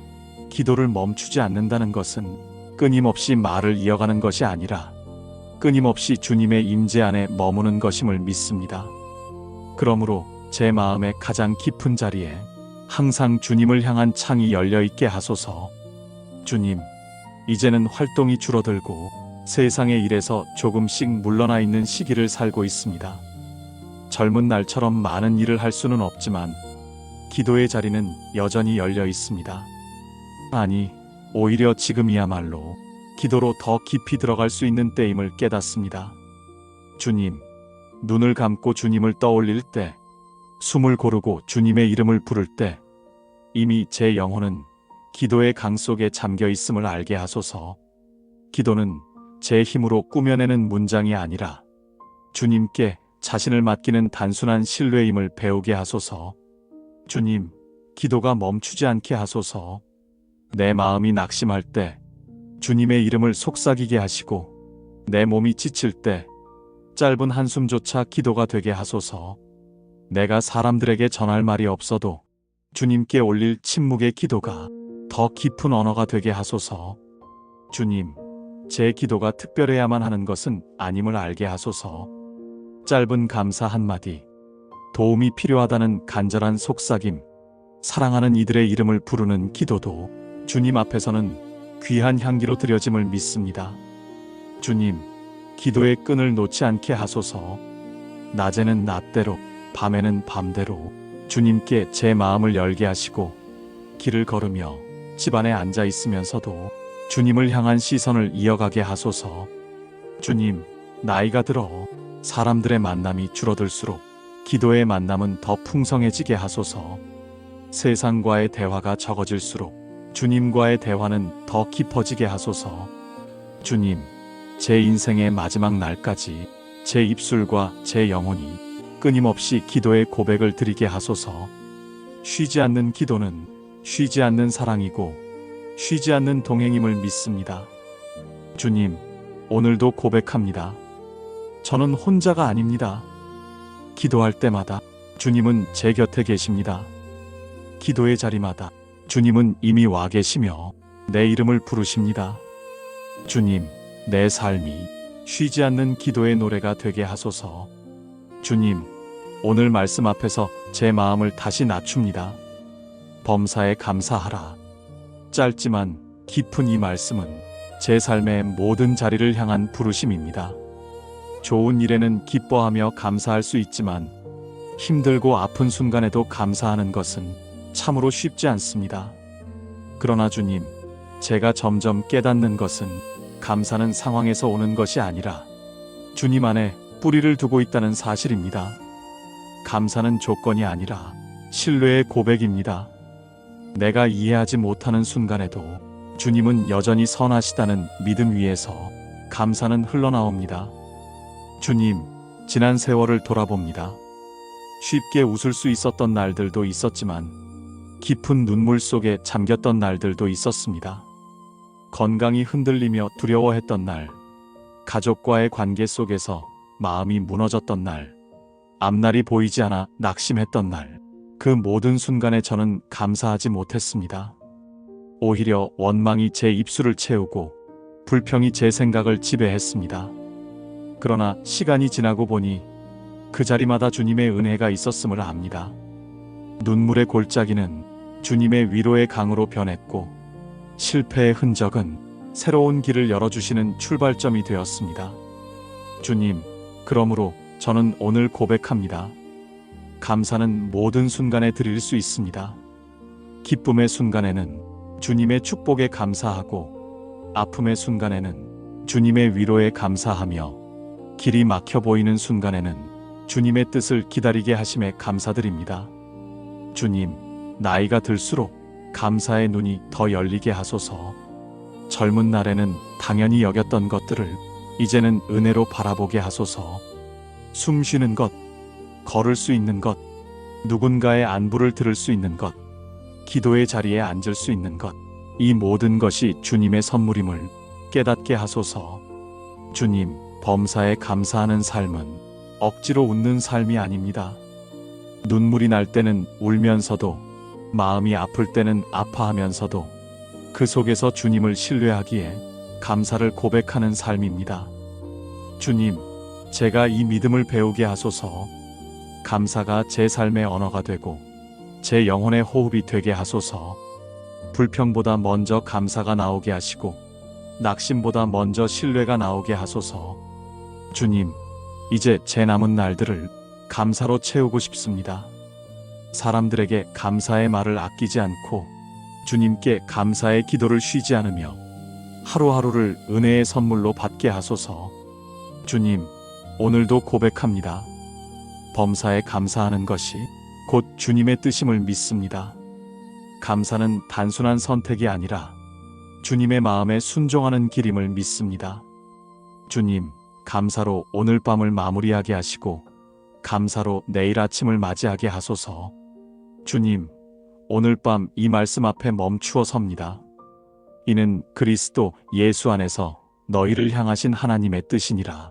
기도를 멈추지 않는다는 것은 끊임없이 말을 이어가는 것이 아니라 끊임없이 주님의 임재 안에 머무는 것임을 믿습니다. 그러므로 제 마음의 가장 깊은 자리에 항상 주님을 향한 창이 열려 있게 하소서. 주님, 이제는 활동이 줄어들고 세상의 일에서 조금씩 물러나 있는 시기를 살고 있습니다. 젊은 날처럼 많은 일을 할 수는 없지만 기도의 자리는 여전히 열려 있습니다. 아니, 오히려 지금이야말로 기도로 더 깊이 들어갈 수 있는 때임을 깨닫습니다. 주님, 눈을 감고 주님을 떠올릴 때, 숨을 고르고 주님의 이름을 부를 때 이미 제 영혼은 기도의 강 속에 잠겨 있음을 알게 하소서. 기도는 제 힘으로 꾸며내는 문장이 아니라 주님께 자신을 맡기는 단순한 신뢰임을 배우게 하소서. 주님, 기도가 멈추지 않게 하소서. 내 마음이 낙심할 때 주님의 이름을 속삭이게 하시고, 내 몸이 지칠 때 짧은 한숨조차 기도가 되게 하소서. 내가 사람들에게 전할 말이 없어도 주님께 올릴 침묵의 기도가 더 깊은 언어가 되게 하소서. 주님, 제 기도가 특별해야만 하는 것은 아님을 알게 하소서. 짧은 감사 한마디, 도움이 필요하다는 간절한 속삭임, 사랑하는 이들의 이름을 부르는 기도도 주님 앞에서는 귀한 향기로 드려짐을 믿습니다. 주님, 기도의 끈을 놓지 않게 하소서. 낮에는 낮대로, 밤에는 밤대로 주님께 제 마음을 열게 하시고, 길을 걸으며 집안에 앉아 있으면서도 주님을 향한 시선을 이어가게 하소서. 주님, 나이가 들어 사람들의 만남이 줄어들수록 기도의 만남은 더 풍성해지게 하소서. 세상과의 대화가 적어질수록 주님과의 대화는 더 깊어지게 하소서. 주님, 제 인생의 마지막 날까지 제 입술과 제 영혼이 끊임없이 기도의 고백을 드리게 하소서. 쉬지 않는 기도는 쉬지 않는 사랑이고 쉬지 않는 동행임을 믿습니다. 주님, 오늘도 고백합니다. 저는 혼자가 아닙니다. 기도할 때마다 주님은 제 곁에 계십니다. 기도의 자리마다 주님은 이미 와 계시며 내 이름을 부르십니다. 주님, 내 삶이 쉬지 않는 기도의 노래가 되게 하소서. 주님, 오늘 말씀 앞에서 제 마음을 다시 낮춥니다. 범사에 감사하라. 짧지만 깊은 이 말씀은 제 삶의 모든 자리를 향한 부르심입니다. 좋은 일에는 기뻐하며 감사할 수 있지만 힘들고 아픈 순간에도 감사하는 것은 참으로 쉽지 않습니다. 그러나 주님, 제가 점점 깨닫는 것은 감사는 상황에서 오는 것이 아니라 주님 안에 뿌리를 두고 있다는 사실입니다. 감사는 조건이 아니라 신뢰의 고백입니다. 내가 이해하지 못하는 순간에도 주님은 여전히 선하시다는 믿음 위에서 감사는 흘러나옵니다. 주님, 지난 세월을 돌아봅니다. 쉽게 웃을 수 있었던 날들도 있었지만 깊은 눈물 속에 잠겼던 날들도 있었습니다. 건강이 흔들리며 두려워했던 날, 가족과의 관계 속에서 마음이 무너졌던 날, 앞날이 보이지 않아 낙심했던 날, 그 모든 순간에 저는 감사하지 못했습니다. 오히려 원망이 제 입술을 채우고 불평이 제 생각을 지배했습니다. 그러나 시간이 지나고 보니 그 자리마다 주님의 은혜가 있었음을 압니다. 눈물의 골짜기는 주님의 위로의 강으로 변했고, 실패의 흔적은 새로운 길을 열어주시는 출발점이 되었습니다. 주님, 그러므로 저는 오늘 고백합니다. 감사는 모든 순간에 드릴 수 있습니다. 기쁨의 순간에는 주님의 축복에 감사하고, 아픔의 순간에는 주님의 위로에 감사하며, 길이 막혀 보이는 순간에는 주님의 뜻을 기다리게 하심에 감사드립니다. 주님, 나이가 들수록 감사의 눈이 더 열리게 하소서. 젊은 날에는 당연히 여겼던 것들을 이제는 은혜로 바라보게 하소서. 숨 쉬는 것, 걸을 수 있는 것, 누군가의 안부를 들을 수 있는 것, 기도의 자리에 앉을 수 있는 것, 이 모든 것이 주님의 선물임을 깨닫게 하소서. 주님, 범사에 감사하는 삶은 억지로 웃는 삶이 아닙니다. 눈물이 날 때는 울면서도, 마음이 아플 때는 아파하면서도 그 속에서 주님을 신뢰하기에 감사를 고백하는 삶입니다. 주님, 제가 이 믿음을 배우게 하소서. 감사가 제 삶의 언어가 되고 제 영혼의 호흡이 되게 하소서. 불평보다 먼저 감사가 나오게 하시고 낙심보다 먼저 신뢰가 나오게 하소서. 주님, 이제 제 남은 날들을 감사로 채우고 싶습니다. 사람들에게 감사의 말을 아끼지 않고 주님께 감사의 기도를 쉬지 않으며 하루하루를 은혜의 선물로 받게 하소서. 주님, 오늘도 고백합니다. 범사에 감사하는 것이 곧 주님의 뜻임을 믿습니다. 감사는 단순한 선택이 아니라 주님의 마음에 순종하는 길임을 믿습니다. 주님, 감사로 오늘 밤을 마무리하게 하시고 감사로 내일 아침을 맞이하게 하소서. 주님, 오늘 밤 이 말씀 앞에 멈추어 섭니다. 이는 그리스도 예수 안에서 너희를 향하신 하나님의 뜻이니라.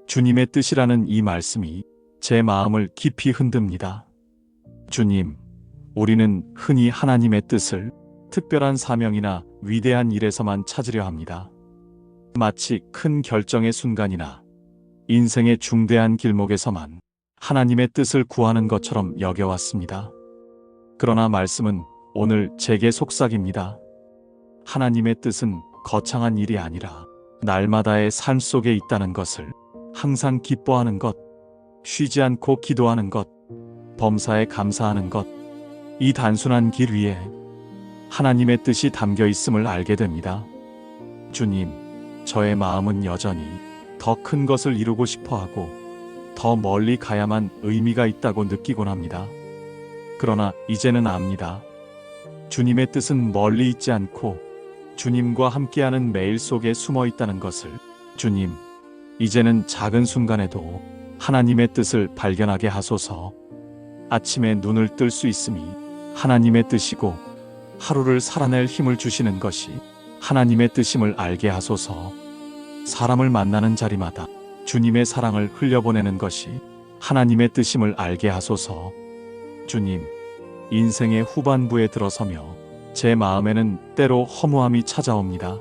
주님의 뜻이라는 이 말씀이 제 마음을 깊이 흔듭니다. 주님, 우리는 흔히 하나님의 뜻을 특별한 사명이나 위대한 일에서만 찾으려 합니다. 마치 큰 결정의 순간이나 인생의 중대한 길목에서만 하나님의 뜻을 구하는 것처럼 여겨왔습니다. 그러나 말씀은 오늘 제게 속삭입니다. 하나님의 뜻은 거창한 일이 아니라 날마다의 삶 속에 있다는 것을, 항상 기뻐하는 것, 쉬지 않고 기도하는 것, 범사에 감사하는 것, 이 단순한 길 위에 하나님의 뜻이 담겨 있음을 알게 됩니다. 주님, 저의 마음은 여전히 더 큰 것을 이루고 싶어 하고 더 멀리 가야만 의미가 있다고 느끼곤 합니다. 그러나 이제는 압니다. 주님의 뜻은 멀리 있지 않고 주님과 함께하는 매일 속에 숨어 있다는 것을. 주님, 이제는 작은 순간에도 하나님의 뜻을 발견하게 하소서. 아침에 눈을 뜰 수 있음이 하나님의 뜻이고 하루를 살아낼 힘을 주시는 것이 하나님의 뜻임을 알게 하소서. 사람을 만나는 자리마다 주님의 사랑을 흘려보내는 것이 하나님의 뜻임을 알게 하소서. 주님, 인생의 후반부에 들어서며 제 마음에는 때로 허무함이 찾아옵니다.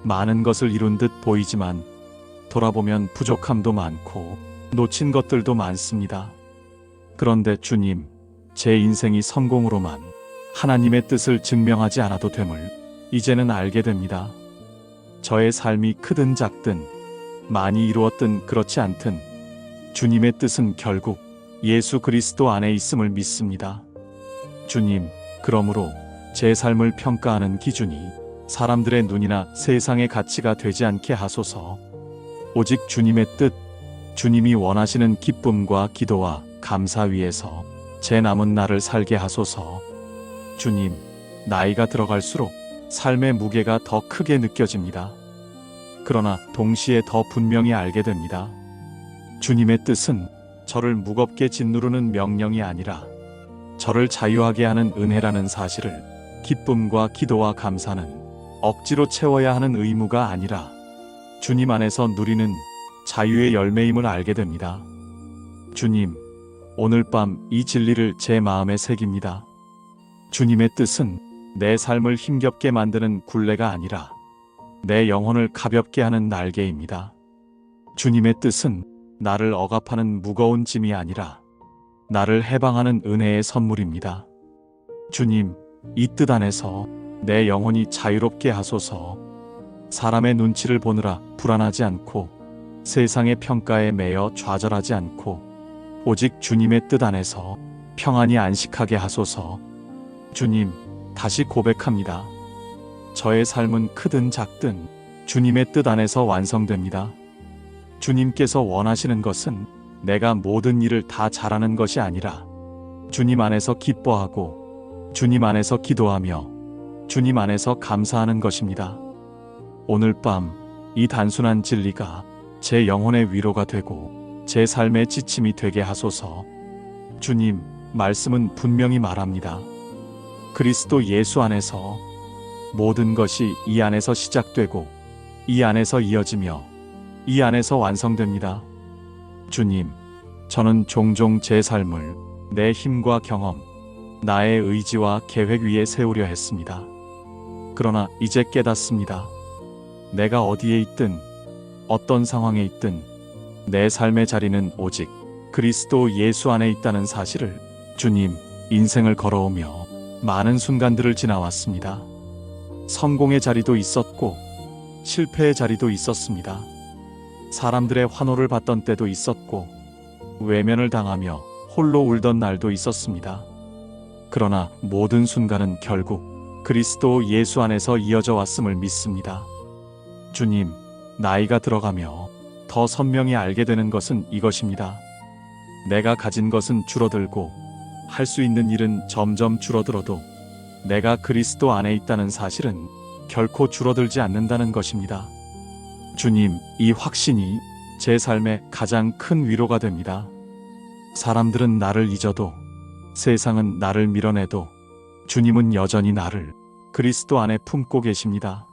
많은 것을 이룬 듯 보이지만 돌아보면 부족함도 많고 놓친 것들도 많습니다. 그런데 주님, 제 인생이 성공으로만 하나님의 뜻을 증명하지 않아도 됨을 이제는 알게 됩니다. 저의 삶이 크든 작든 많이 이루었든 그렇지 않든 주님의 뜻은 결국 예수 그리스도 안에 있음을 믿습니다. 주님, 그러므로 제 삶을 평가하는 기준이 사람들의 눈이나 세상의 가치가 되지 않게 하소서. 오직 주님의 뜻, 주님이 원하시는 기쁨과 기도와 감사 위에서 제 남은 날을 살게 하소서. 주님, 나이가 들어갈수록 삶의 무게가 더 크게 느껴집니다. 그러나 동시에 더 분명히 알게 됩니다. 주님의 뜻은 저를 무겁게 짓누르는 명령이 아니라 저를 자유하게 하는 은혜라는 사실을, 기쁨과 기도와 감사는 억지로 채워야 하는 의무가 아니라 주님 안에서 누리는 자유의 열매임을 알게 됩니다. 주님, 오늘 밤 이 진리를 제 마음에 새깁니다. 주님의 뜻은 내 삶을 힘겹게 만드는 굴레가 아니라 내 영혼을 가볍게 하는 날개입니다. 주님의 뜻은 나를 억압하는 무거운 짐이 아니라 나를 해방하는 은혜의 선물입니다. 주님, 이 뜻 안에서 내 영혼이 자유롭게 하소서. 사람의 눈치를 보느라 불안하지 않고 세상의 평가에 매여 좌절하지 않고 오직 주님의 뜻 안에서 평안히 안식하게 하소서. 주님, 다시 고백합니다. 저의 삶은 크든 작든 주님의 뜻 안에서 완성됩니다. 주님께서 원하시는 것은 내가 모든 일을 다 잘하는 것이 아니라 주님 안에서 기뻐하고 주님 안에서 기도하며 주님 안에서 감사하는 것입니다. 오늘 밤 이 단순한 진리가 제 영혼의 위로가 되고 제 삶의 지침이 되게 하소서. 주님, 말씀은 분명히 말합니다. 그리스도 예수 안에서 모든 것이 이 안에서 시작되고 이 안에서 이어지며 이 안에서 완성됩니다. 주님, 저는 종종 제 삶을 내 힘과 경험, 나의 의지와 계획 위에 세우려 했습니다. 그러나 이제 깨닫습니다. 내가 어디에 있든 어떤 상황에 있든 내 삶의 자리는 오직 그리스도 예수 안에 있다는 사실을. 주님, 인생을 걸어오며 많은 순간들을 지나왔습니다. 성공의 자리도 있었고 실패의 자리도 있었습니다. 사람들의 환호를 받던 때도 있었고 외면을 당하며 홀로 울던 날도 있었습니다. 그러나 모든 순간은 결국 그리스도 예수 안에서 이어져 왔음을 믿습니다. 주님, 나이가 들어가며 더 선명히 알게 되는 것은 이것입니다. 내가 가진 것은 줄어들고 할 수 있는 일은 점점 줄어들어도 내가 그리스도 안에 있다는 사실은 결코 줄어들지 않는다는 것입니다. 주님, 이 확신이 제 삶의 가장 큰 위로가 됩니다. 사람들은 나를 잊어도, 세상은 나를 밀어내도 주님은 여전히 나를 그리스도 안에 품고 계십니다.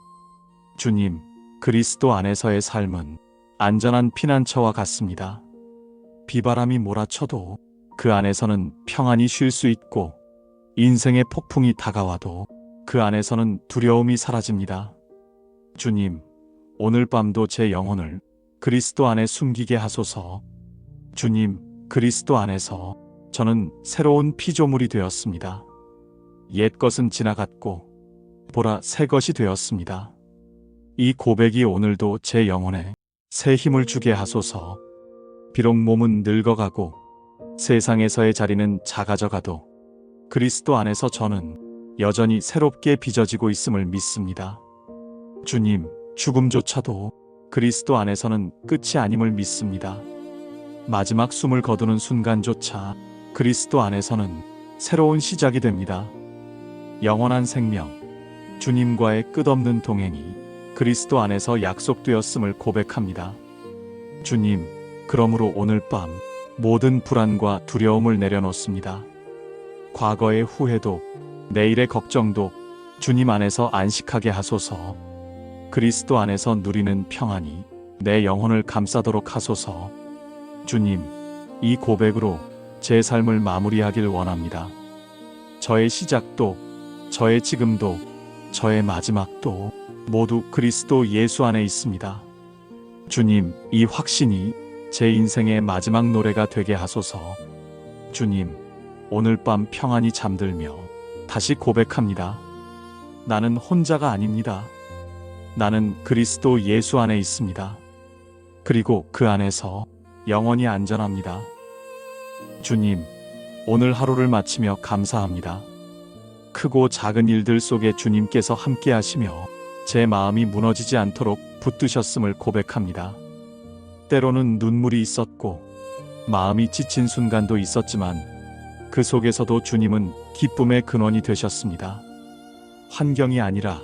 주님, 그리스도 안에서의 삶은 안전한 피난처와 같습니다. 비바람이 몰아쳐도 그 안에서는 평안히 쉴 수 있고, 인생의 폭풍이 다가와도 그 안에서는 두려움이 사라집니다. 주님, 오늘 밤도 제 영혼을 그리스도 안에 숨기게 하소서. 주님, 그리스도 안에서 저는 새로운 피조물이 되었습니다. 옛 것은 지나갔고 보라, 새 것이 되었습니다. 이 고백이 오늘도 제 영혼에 새 힘을 주게 하소서. 비록 몸은 늙어가고 세상에서의 자리는 작아져가도 그리스도 안에서 저는 여전히 새롭게 빚어지고 있음을 믿습니다. 주님, 죽음조차도 그리스도 안에서는 끝이 아님을 믿습니다. 마지막 숨을 거두는 순간조차 그리스도 안에서는 새로운 시작이 됩니다. 영원한 생명, 주님과의 끝없는 동행이 그리스도 안에서 약속되었음을 고백합니다. 주님, 그러므로 오늘 밤 모든 불안과 두려움을 내려놓습니다. 과거의 후회도 내일의 걱정도 주님 안에서 안식하게 하소서. 그리스도 안에서 누리는 평안이 내 영혼을 감싸도록 하소서. 주님, 이 고백으로 제 삶을 마무리하길 원합니다. 저의 시작도, 저의 지금도, 저의 마지막도 모두 그리스도 예수 안에 있습니다. 주님, 이 확신이 제 인생의 마지막 노래가 되게 하소서. 주님, 오늘 밤 평안히 잠들며 다시 고백합니다. 나는 혼자가 아닙니다. 나는 그리스도 예수 안에 있습니다. 그리고 그 안에서 영원히 안전합니다. 주님, 오늘 하루를 마치며 감사합니다. 크고 작은 일들 속에 주님께서 함께 하시며 제 마음이 무너지지 않도록 붙드셨음을 고백합니다. 때로는 눈물이 있었고 마음이 지친 순간도 있었지만 그 속에서도 주님은 기쁨의 근원이 되셨습니다. 환경이 아니라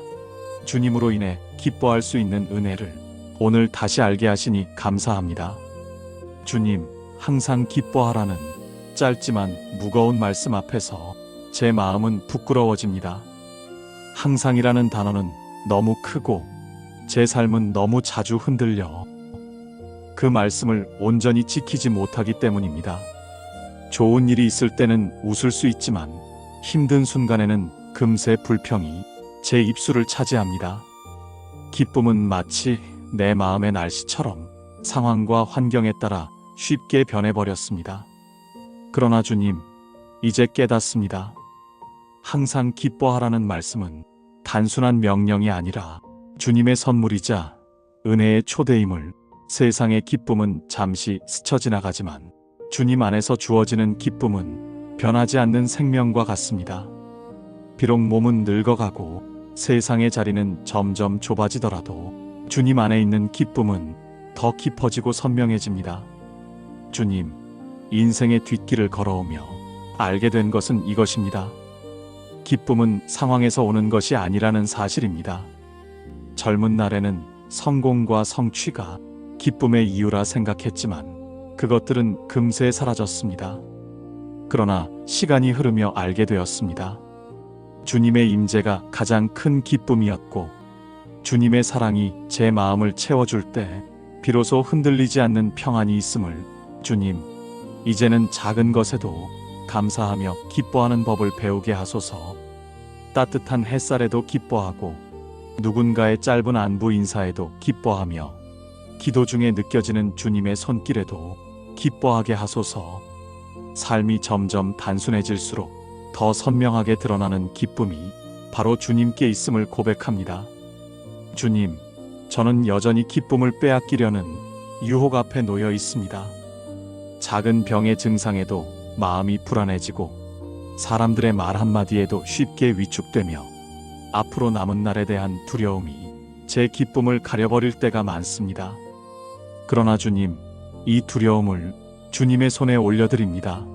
주님으로 인해 기뻐할 수 있는 은혜를 오늘 다시 알게 하시니 감사합니다. 주님, 항상 기뻐하라는 짧지만 무거운 말씀 앞에서 제 마음은 부끄러워집니다. 항상이라는 단어는 너무 크고 제 삶은 너무 자주 흔들려 그 말씀을 온전히 지키지 못하기 때문입니다. 좋은 일이 있을 때는 웃을 수 있지만 힘든 순간에는 금세 불평이 제 입술을 차지합니다. 기쁨은 마치 내 마음의 날씨처럼 상황과 환경에 따라 쉽게 변해버렸습니다. 그러나 주님, 이제 깨닫습니다. 항상 기뻐하라는 말씀은 단순한 명령이 아니라 주님의 선물이자 은혜의 초대임을. 세상의 기쁨은 잠시 스쳐 지나가지만 주님 안에서 주어지는 기쁨은 변하지 않는 생명과 같습니다. 비록 몸은 늙어가고 세상의 자리는 점점 좁아지더라도 주님 안에 있는 기쁨은 더 깊어지고 선명해집니다. 주님, 인생의 뒷길을 걸어오며 알게 된 것은 이것입니다. 기쁨은 상황에서 오는 것이 아니라는 사실입니다. 젊은 날에는 성공과 성취가 기쁨의 이유라 생각했지만 그것들은 금세 사라졌습니다. 그러나 시간이 흐르며 알게 되었습니다. 주님의 임재가 가장 큰 기쁨이었고 주님의 사랑이 제 마음을 채워줄 때 비로소 흔들리지 않는 평안이 있음을 주님, 이제는 작은 것에도 감사하며 기뻐하는 법을 배우게 하소서. 따뜻한 햇살에도 기뻐하고 누군가의 짧은 안부 인사에도 기뻐하며 기도 중에 느껴지는 주님의 손길에도 기뻐하게 하소서. 삶이 점점 단순해질수록 더 선명하게 드러나는 기쁨이 바로 주님께 있음을 고백합니다. 주님, 저는 여전히 기쁨을 빼앗기려는 유혹 앞에 놓여 있습니다. 작은 병의 증상에도 마음이 불안해지고 사람들의 말 한마디에도 쉽게 위축되며 앞으로 남은 날에 대한 두려움이 제 기쁨을 가려버릴 때가 많습니다. 그러나 주님, 이 두려움을 주님의 손에 올려드립니다.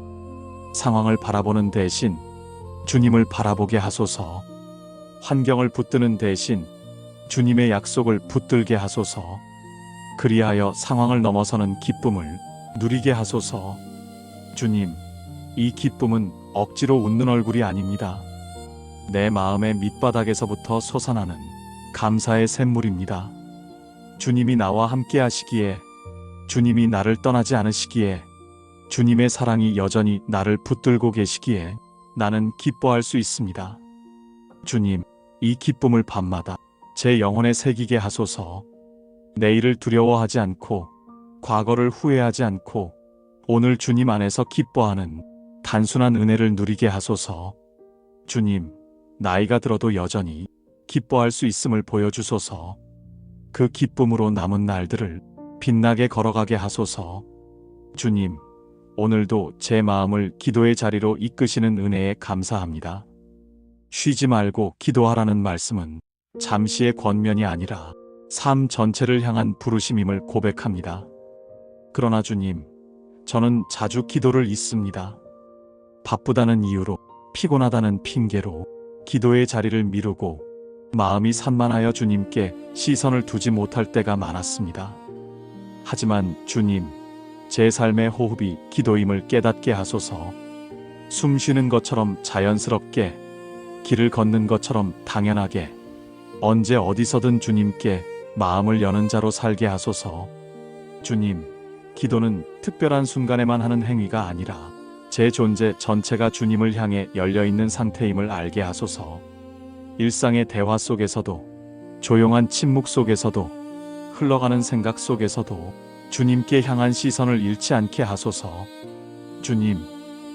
상황을 바라보는 대신 주님을 바라보게 하소서. 환경을 붙드는 대신 주님의 약속을 붙들게 하소서. 그리하여 상황을 넘어서는 기쁨을 누리게 하소서. 주님, 이 기쁨은 억지로 웃는 얼굴이 아닙니다. 내 마음의 밑바닥에서부터 솟아나는 감사의 샘물입니다. 주님이 나와 함께 하시기에, 주님이 나를 떠나지 않으시기에, 주님의 사랑이 여전히 나를 붙들고 계시기에 나는 기뻐할 수 있습니다. 주님, 이 기쁨을 밤마다 제 영혼에 새기게 하소서. 내일을 두려워하지 않고 과거를 후회하지 않고 오늘 주님 안에서 기뻐하는 단순한 은혜를 누리게 하소서. 주님, 나이가 들어도 여전히 기뻐할 수 있음을 보여주소서. 그 기쁨으로 남은 날들을 빛나게 걸어가게 하소서. 주님, 오늘도 제 마음을 기도의 자리로 이끄시는 은혜에 감사합니다. 쉬지 말고 기도하라는 말씀은 잠시의 권면이 아니라 삶 전체를 향한 부르심임을 고백합니다. 그러나 주님, 저는 자주 기도를 잊습니다. 바쁘다는 이유로, 피곤하다는 핑계로 기도의 자리를 미루고 마음이 산만하여 주님께 시선을 두지 못할 때가 많았습니다. 하지만 주님, 제 삶의 호흡이 기도임을 깨닫게 하소서. 숨 쉬는 것처럼 자연스럽게, 길을 걷는 것처럼 당연하게, 언제 어디서든 주님께 마음을 여는 자로 살게 하소서. 주님, 기도는 특별한 순간에만 하는 행위가 아니라 제 존재 전체가 주님을 향해 열려있는 상태임을 알게 하소서. 일상의 대화 속에서도, 조용한 침묵 속에서도, 흘러가는 생각 속에서도 주님께 향한 시선을 잃지 않게 하소서. 주님,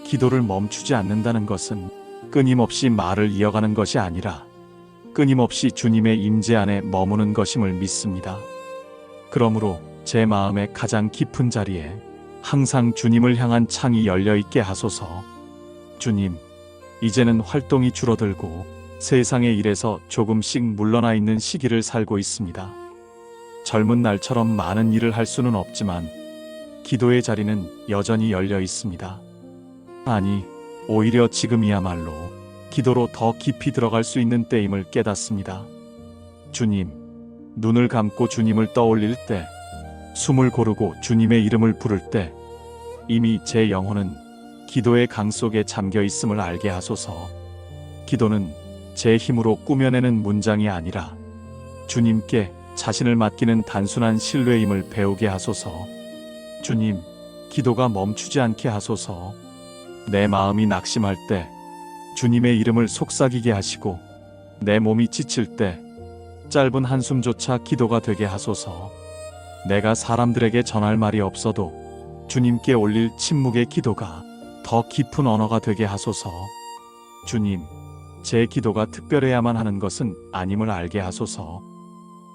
기도를 멈추지 않는다는 것은 끊임없이 말을 이어가는 것이 아니라 끊임없이 주님의 임재 안에 머무는 것임을 믿습니다. 그러므로 제 마음의 가장 깊은 자리에 항상 주님을 향한 창이 열려있게 하소서. 주님, 이제는 활동이 줄어들고 세상의 일에서 조금씩 물러나 있는 시기를 살고 있습니다. 젊은 날처럼 많은 일을 할 수는 없지만 기도의 자리는 여전히 열려 있습니다. 아니, 오히려 지금이야말로 기도로 더 깊이 들어갈 수 있는 때임을 깨닫습니다. 주님, 눈을 감고 주님을 떠올릴 때, 숨을 고르고 주님의 이름을 부를 때 이미 제 영혼은 기도의 강 속에 잠겨 있음을 알게 하소서. 기도는 제 힘으로 꾸며내는 문장이 아니라 주님께 자신을 맡기는 단순한 신뢰임을 배우게 하소서. 주님, 기도가 멈추지 않게 하소서. 내 마음이 낙심할 때 주님의 이름을 속삭이게 하시고 내 몸이 지칠 때 짧은 한숨조차 기도가 되게 하소서. 내가 사람들에게 전할 말이 없어도 주님께 올릴 침묵의 기도가 더 깊은 언어가 되게 하소서. 주님, 제 기도가 특별해야만 하는 것은 아님을 알게 하소서.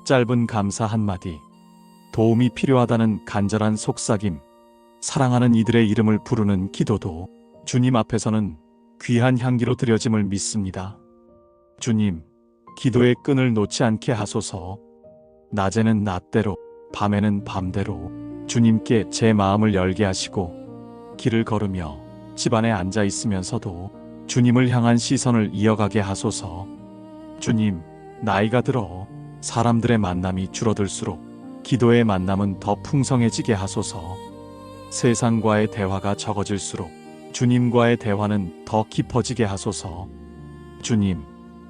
짧은 감사 한마디, 도움이 필요하다는 간절한 속삭임, 사랑하는 이들의 이름을 부르는 기도도 주님 앞에서는 귀한 향기로 드려짐을 믿습니다. 주님, 기도의 끈을 놓지 않게 하소서. 낮에는 낮대로, 밤에는 밤대로 주님께 제 마음을 열게 하시고 길을 걸으며 집안에 앉아 있으면서도 주님을 향한 시선을 이어가게 하소서. 주님, 나이가 들어 사람들의 만남이 줄어들수록 기도의 만남은 더 풍성해지게 하소서. 세상과의 대화가 적어질수록 주님과의 대화는 더 깊어지게 하소서. 주님,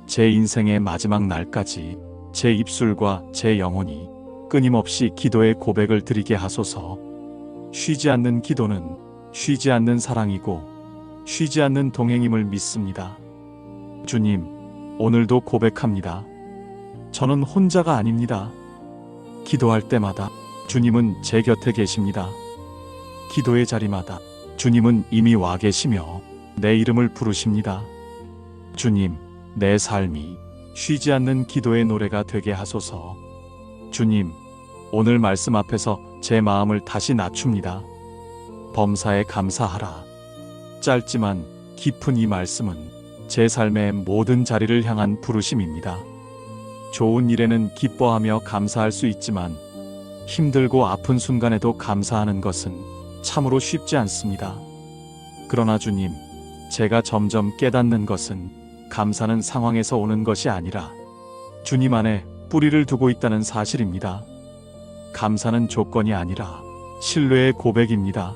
제 인생의 마지막 날까지 제 입술과 제 영혼이 끊임없이 기도의 고백을 드리게 하소서. 쉬지 않는 기도는 쉬지 않는 사랑이고 쉬지 않는 동행임을 믿습니다. 주님, 오늘도 고백합니다. 저는 혼자가 아닙니다. 기도할 때마다 주님은 제 곁에 계십니다. 기도의 자리마다 주님은 이미 와 계시며 내 이름을 부르십니다. 주님, 내 삶이 쉬지 않는 기도의 노래가 되게 하소서. 주님, 오늘 말씀 앞에서 제 마음을 다시 낮춥니다. 범사에 감사하라. 짧지만 깊은 이 말씀은 제 삶의 모든 자리를 향한 부르심입니다. 좋은 일에는 기뻐하며 감사할 수 있지만 힘들고 아픈 순간에도 감사하는 것은 참으로 쉽지 않습니다. 그러나 주님, 제가 점점 깨닫는 것은 감사는 상황에서 오는 것이 아니라 주님 안에 뿌리를 두고 있다는 사실입니다. 감사는 조건이 아니라 신뢰의 고백입니다.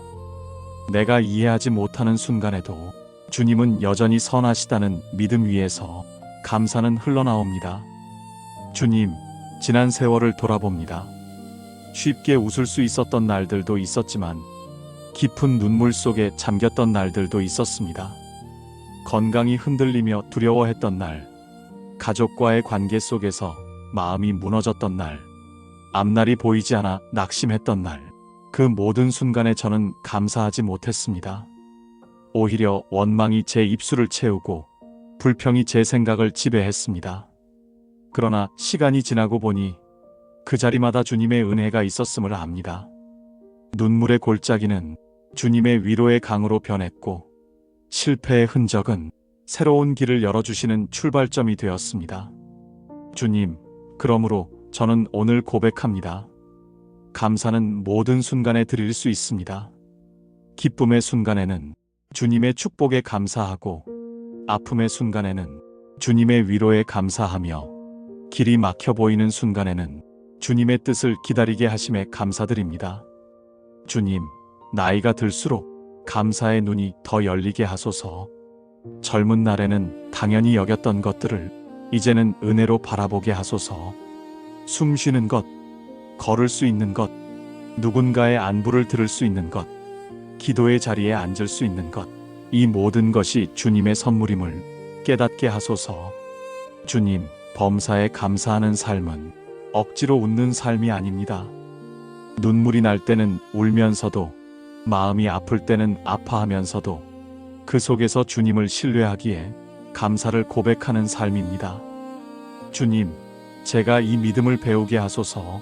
내가 이해하지 못하는 순간에도 주님은 여전히 선하시다는 믿음 위에서 감사는 흘러나옵니다. 주님, 지난 세월을 돌아봅니다. 쉽게 웃을 수 있었던 날들도 있었지만 깊은 눈물 속에 잠겼던 날들도 있었습니다. 건강이 흔들리며 두려워했던 날, 가족과의 관계 속에서 마음이 무너졌던 날, 앞날이 보이지 않아 낙심했던 날, 그 모든 순간에 저는 감사하지 못했습니다. 오히려 원망이 제 입술을 채우고 불평이 제 생각을 지배했습니다. 그러나 시간이 지나고 보니 그 자리마다 주님의 은혜가 있었음을 압니다. 눈물의 골짜기는 주님의 위로의 강으로 변했고 실패의 흔적은 새로운 길을 열어주시는 출발점이 되었습니다. 주님, 그러므로 저는 오늘 고백합니다. 감사는 모든 순간에 드릴 수 있습니다. 기쁨의 순간에는 주님의 축복에 감사하고 아픔의 순간에는 주님의 위로에 감사하며 길이 막혀 보이는 순간에는 주님의 뜻을 기다리게 하심에 감사드립니다. 주님, 나이가 들수록 감사의 눈이 더 열리게 하소서. 젊은 날에는 당연히 여겼던 것들을 이제는 은혜로 바라보게 하소서. 숨 쉬는 것, 걸을 수 있는 것, 누군가의 안부를 들을 수 있는 것, 기도의 자리에 앉을 수 있는 것, 이 모든 것이 주님의 선물임을 깨닫게 하소서. 주님, 범사에 감사하는 삶은 억지로 웃는 삶이 아닙니다. 눈물이 날 때는 울면서도, 마음이 아플 때는 아파하면서도 그 속에서 주님을 신뢰하기에 감사를 고백하는 삶입니다. 주님, 제가 이 믿음을 배우게 하소서.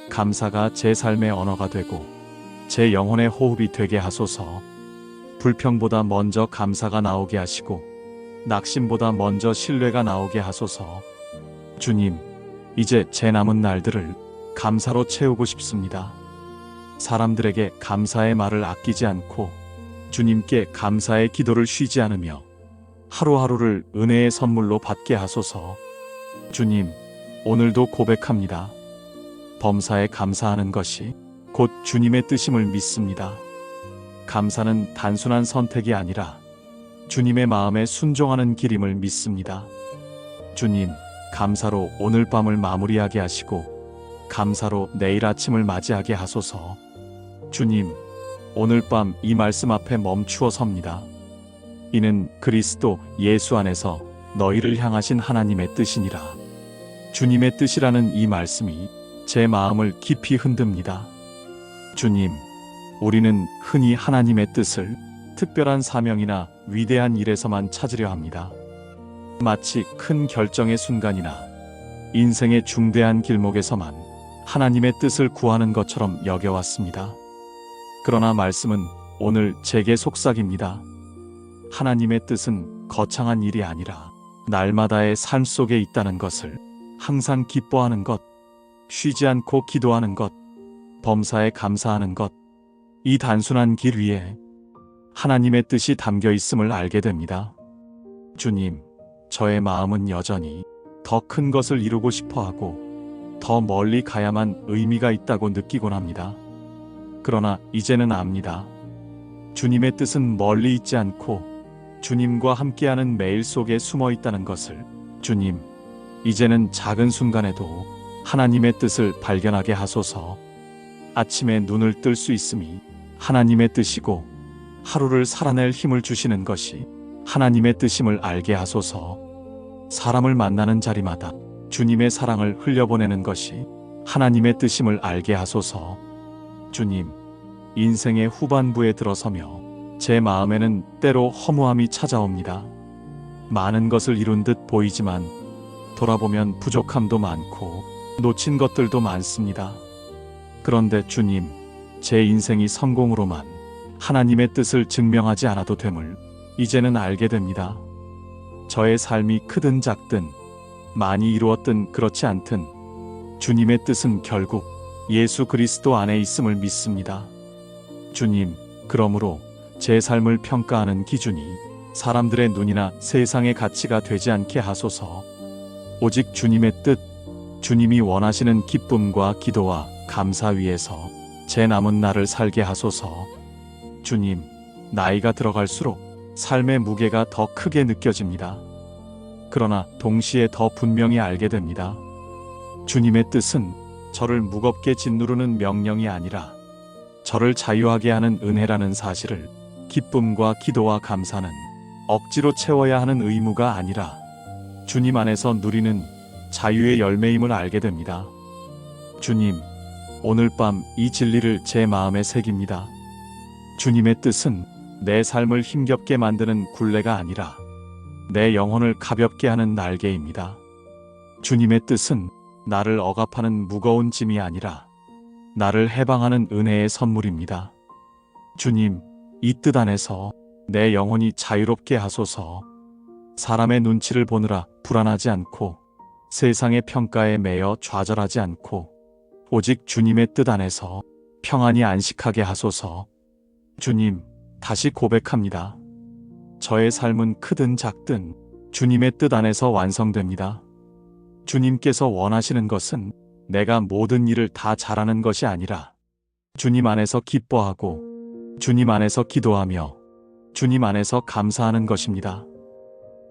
감사가 제 삶의 언어가 되고 제 영혼의 호흡이 되게 하소서. 불평보다 먼저 감사가 나오게 하시고 낙심보다 먼저 신뢰가 나오게 하소서. 주님, 이제 제 남은 날들을 감사로 채우고 싶습니다. 사람들에게 감사의 말을 아끼지 않고 주님께 감사의 기도를 쉬지 않으며 하루하루를 은혜의 선물로 받게 하소서. 주님, 오늘도 고백합니다. 범사에 감사하는 것이 곧 주님의 뜻임을 믿습니다. 감사는 단순한 선택이 아니라 주님의 마음에 순종하는 길임을 믿습니다. 주님, 감사로 오늘 밤을 마무리하게 하시고 감사로 내일 아침을 맞이하게 하소서. 주님, 오늘 밤 이 말씀 앞에 멈추어 섭니다. 이는 그리스도 예수 안에서 너희를 향하신 하나님의 뜻이니라. 주님의 뜻이라는 이 말씀이 제 마음을 깊이 흔듭니다. 주님, 우리는 흔히 하나님의 뜻을 특별한 사명이나 위대한 일에서만 찾으려 합니다. 마치 큰 결정의 순간이나 인생의 중대한 길목에서만 하나님의 뜻을 구하는 것처럼 여겨왔습니다. 그러나 말씀은 오늘 제게 속삭입니다. 하나님의 뜻은 거창한 일이 아니라 날마다의 삶 속에 있다는 것을, 항상 기뻐하는 것, 쉬지 않고 기도하는 것, 범사에 감사하는 것, 이 단순한 길 위에 하나님의 뜻이 담겨 있음을 알게 됩니다. 주님, 저의 마음은 여전히 더 큰 것을 이루고 싶어 하고 더 멀리 가야만 의미가 있다고 느끼곤 합니다. 그러나 이제는 압니다. 주님의 뜻은 멀리 있지 않고 주님과 함께하는 매일 속에 숨어 있다는 것을. 주님, 이제는 작은 순간에도 하나님의 뜻을 발견하게 하소서. 아침에 눈을 뜰 수 있음이 하나님의 뜻이고 하루를 살아낼 힘을 주시는 것이 하나님의 뜻임을 알게 하소서. 사람을 만나는 자리마다 주님의 사랑을 흘려보내는 것이 하나님의 뜻임을 알게 하소서. 주님, 인생의 후반부에 들어서며 제 마음에는 때로 허무함이 찾아옵니다. 많은 것을 이룬 듯 보이지만 돌아보면 부족함도 많고 놓친 것들도 많습니다. 그런데 주님, 제 인생이 성공으로만 하나님의 뜻을 증명하지 않아도 됨을 이제는 알게 됩니다. 저의 삶이 크든 작든 많이 이루었든 그렇지 않든 주님의 뜻은 결국 예수 그리스도 안에 있음을 믿습니다. 주님, 그러므로 제 삶을 평가하는 기준이 사람들의 눈이나 세상의 가치가 되지 않게 하소서. 오직 주님의 뜻, 주님이 원하시는 기쁨과 기도와 감사 위에서 제 남은 날을 살게 하소서. 주님, 나이가 들어갈수록 삶의 무게가 더 크게 느껴집니다. 그러나 동시에 더 분명히 알게 됩니다. 주님의 뜻은 저를 무겁게 짓누르는 명령이 아니라 저를 자유하게 하는 은혜라는 사실을, 기쁨과 기도와 감사는 억지로 채워야 하는 의무가 아니라 주님 안에서 누리는 자유의 열매임을 알게 됩니다. 주님, 오늘 밤 이 진리를 제 마음에 새깁니다. 주님의 뜻은 내 삶을 힘겹게 만드는 굴레가 아니라 내 영혼을 가볍게 하는 날개입니다. 주님의 뜻은 나를 억압하는 무거운 짐이 아니라 나를 해방하는 은혜의 선물입니다. 주님, 이 뜻 안에서 내 영혼이 자유롭게 하소서. 사람의 눈치를 보느라 불안하지 않고 세상의 평가에 매여 좌절하지 않고 오직 주님의 뜻 안에서 평안히 안식하게 하소서. 주님, 다시 고백합니다. 저의 삶은 크든 작든 주님의 뜻 안에서 완성됩니다. 주님께서 원하시는 것은 내가 모든 일을 다 잘하는 것이 아니라 주님 안에서 기뻐하고 주님 안에서 기도하며 주님 안에서 감사하는 것입니다.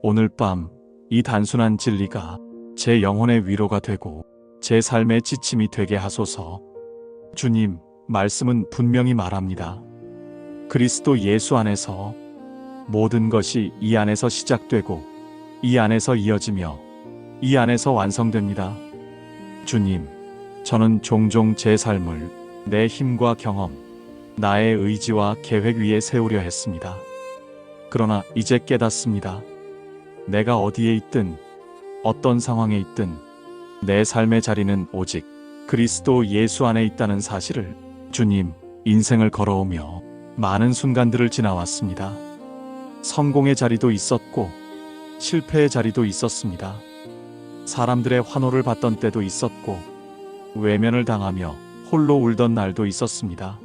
오늘 밤 이 단순한 진리가 제 영혼의 위로가 되고 제 삶의 지침이 되게 하소서. 주님, 말씀은 분명히 말합니다. 그리스도 예수 안에서 모든 것이 이 안에서 시작되고 이 안에서 이어지며 이 안에서 완성됩니다. 주님, 저는 종종 제 삶을 내 힘과 경험, 나의 의지와 계획 위에 세우려 했습니다. 그러나 이제 깨닫습니다. 내가 어디에 있든 어떤 상황에 있든 내 삶의 자리는 오직 그리스도 예수 안에 있다는 사실을. 주님, 인생을 걸어오며 많은 순간들을 지나왔습니다. 성공의 자리도 있었고 실패의 자리도 있었습니다. 사람들의 환호를 받던 때도 있었고 외면을 당하며 홀로 울던 날도 있었습니다.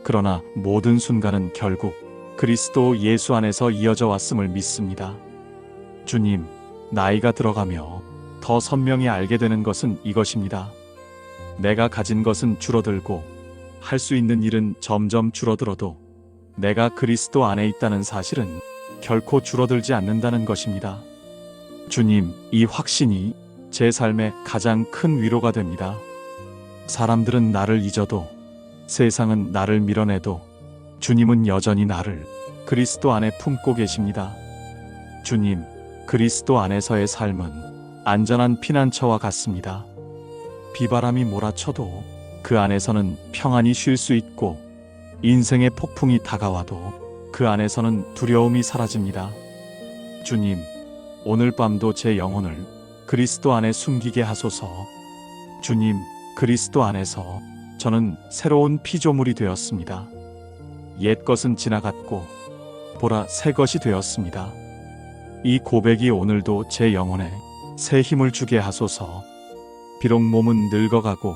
그러나 모든 순간은 결국 그리스도 예수 안에서 이어져 왔음을 믿습니다. 주님, 나이가 들어가며 더 선명히 알게 되는 것은 이것입니다. 내가 가진 것은 줄어들고 할 수 있는 일은 점점 줄어들어도 내가 그리스도 안에 있다는 사실은 결코 줄어들지 않는다는 것입니다. 주님, 이 확신이 제 삶의 가장 큰 위로가 됩니다. 사람들은 나를 잊어도 세상은 나를 밀어내도 주님은 여전히 나를 그리스도 안에 품고 계십니다. 주님, 그리스도 안에서의 삶은 안전한 피난처와 같습니다. 비바람이 몰아쳐도 그 안에서는 평안히 쉴 수 있고 인생의 폭풍이 다가와도 그 안에서는 두려움이 사라집니다. 주님, 오늘 밤도 제 영혼을 그리스도 안에 숨기게 하소서. 주님, 그리스도 안에서 저는 새로운 피조물이 되었습니다. 옛 것은 지나갔고 보라, 새 것이 되었습니다. 이 고백이 오늘도 제 영혼에 새 힘을 주게 하소서. 비록 몸은 늙어가고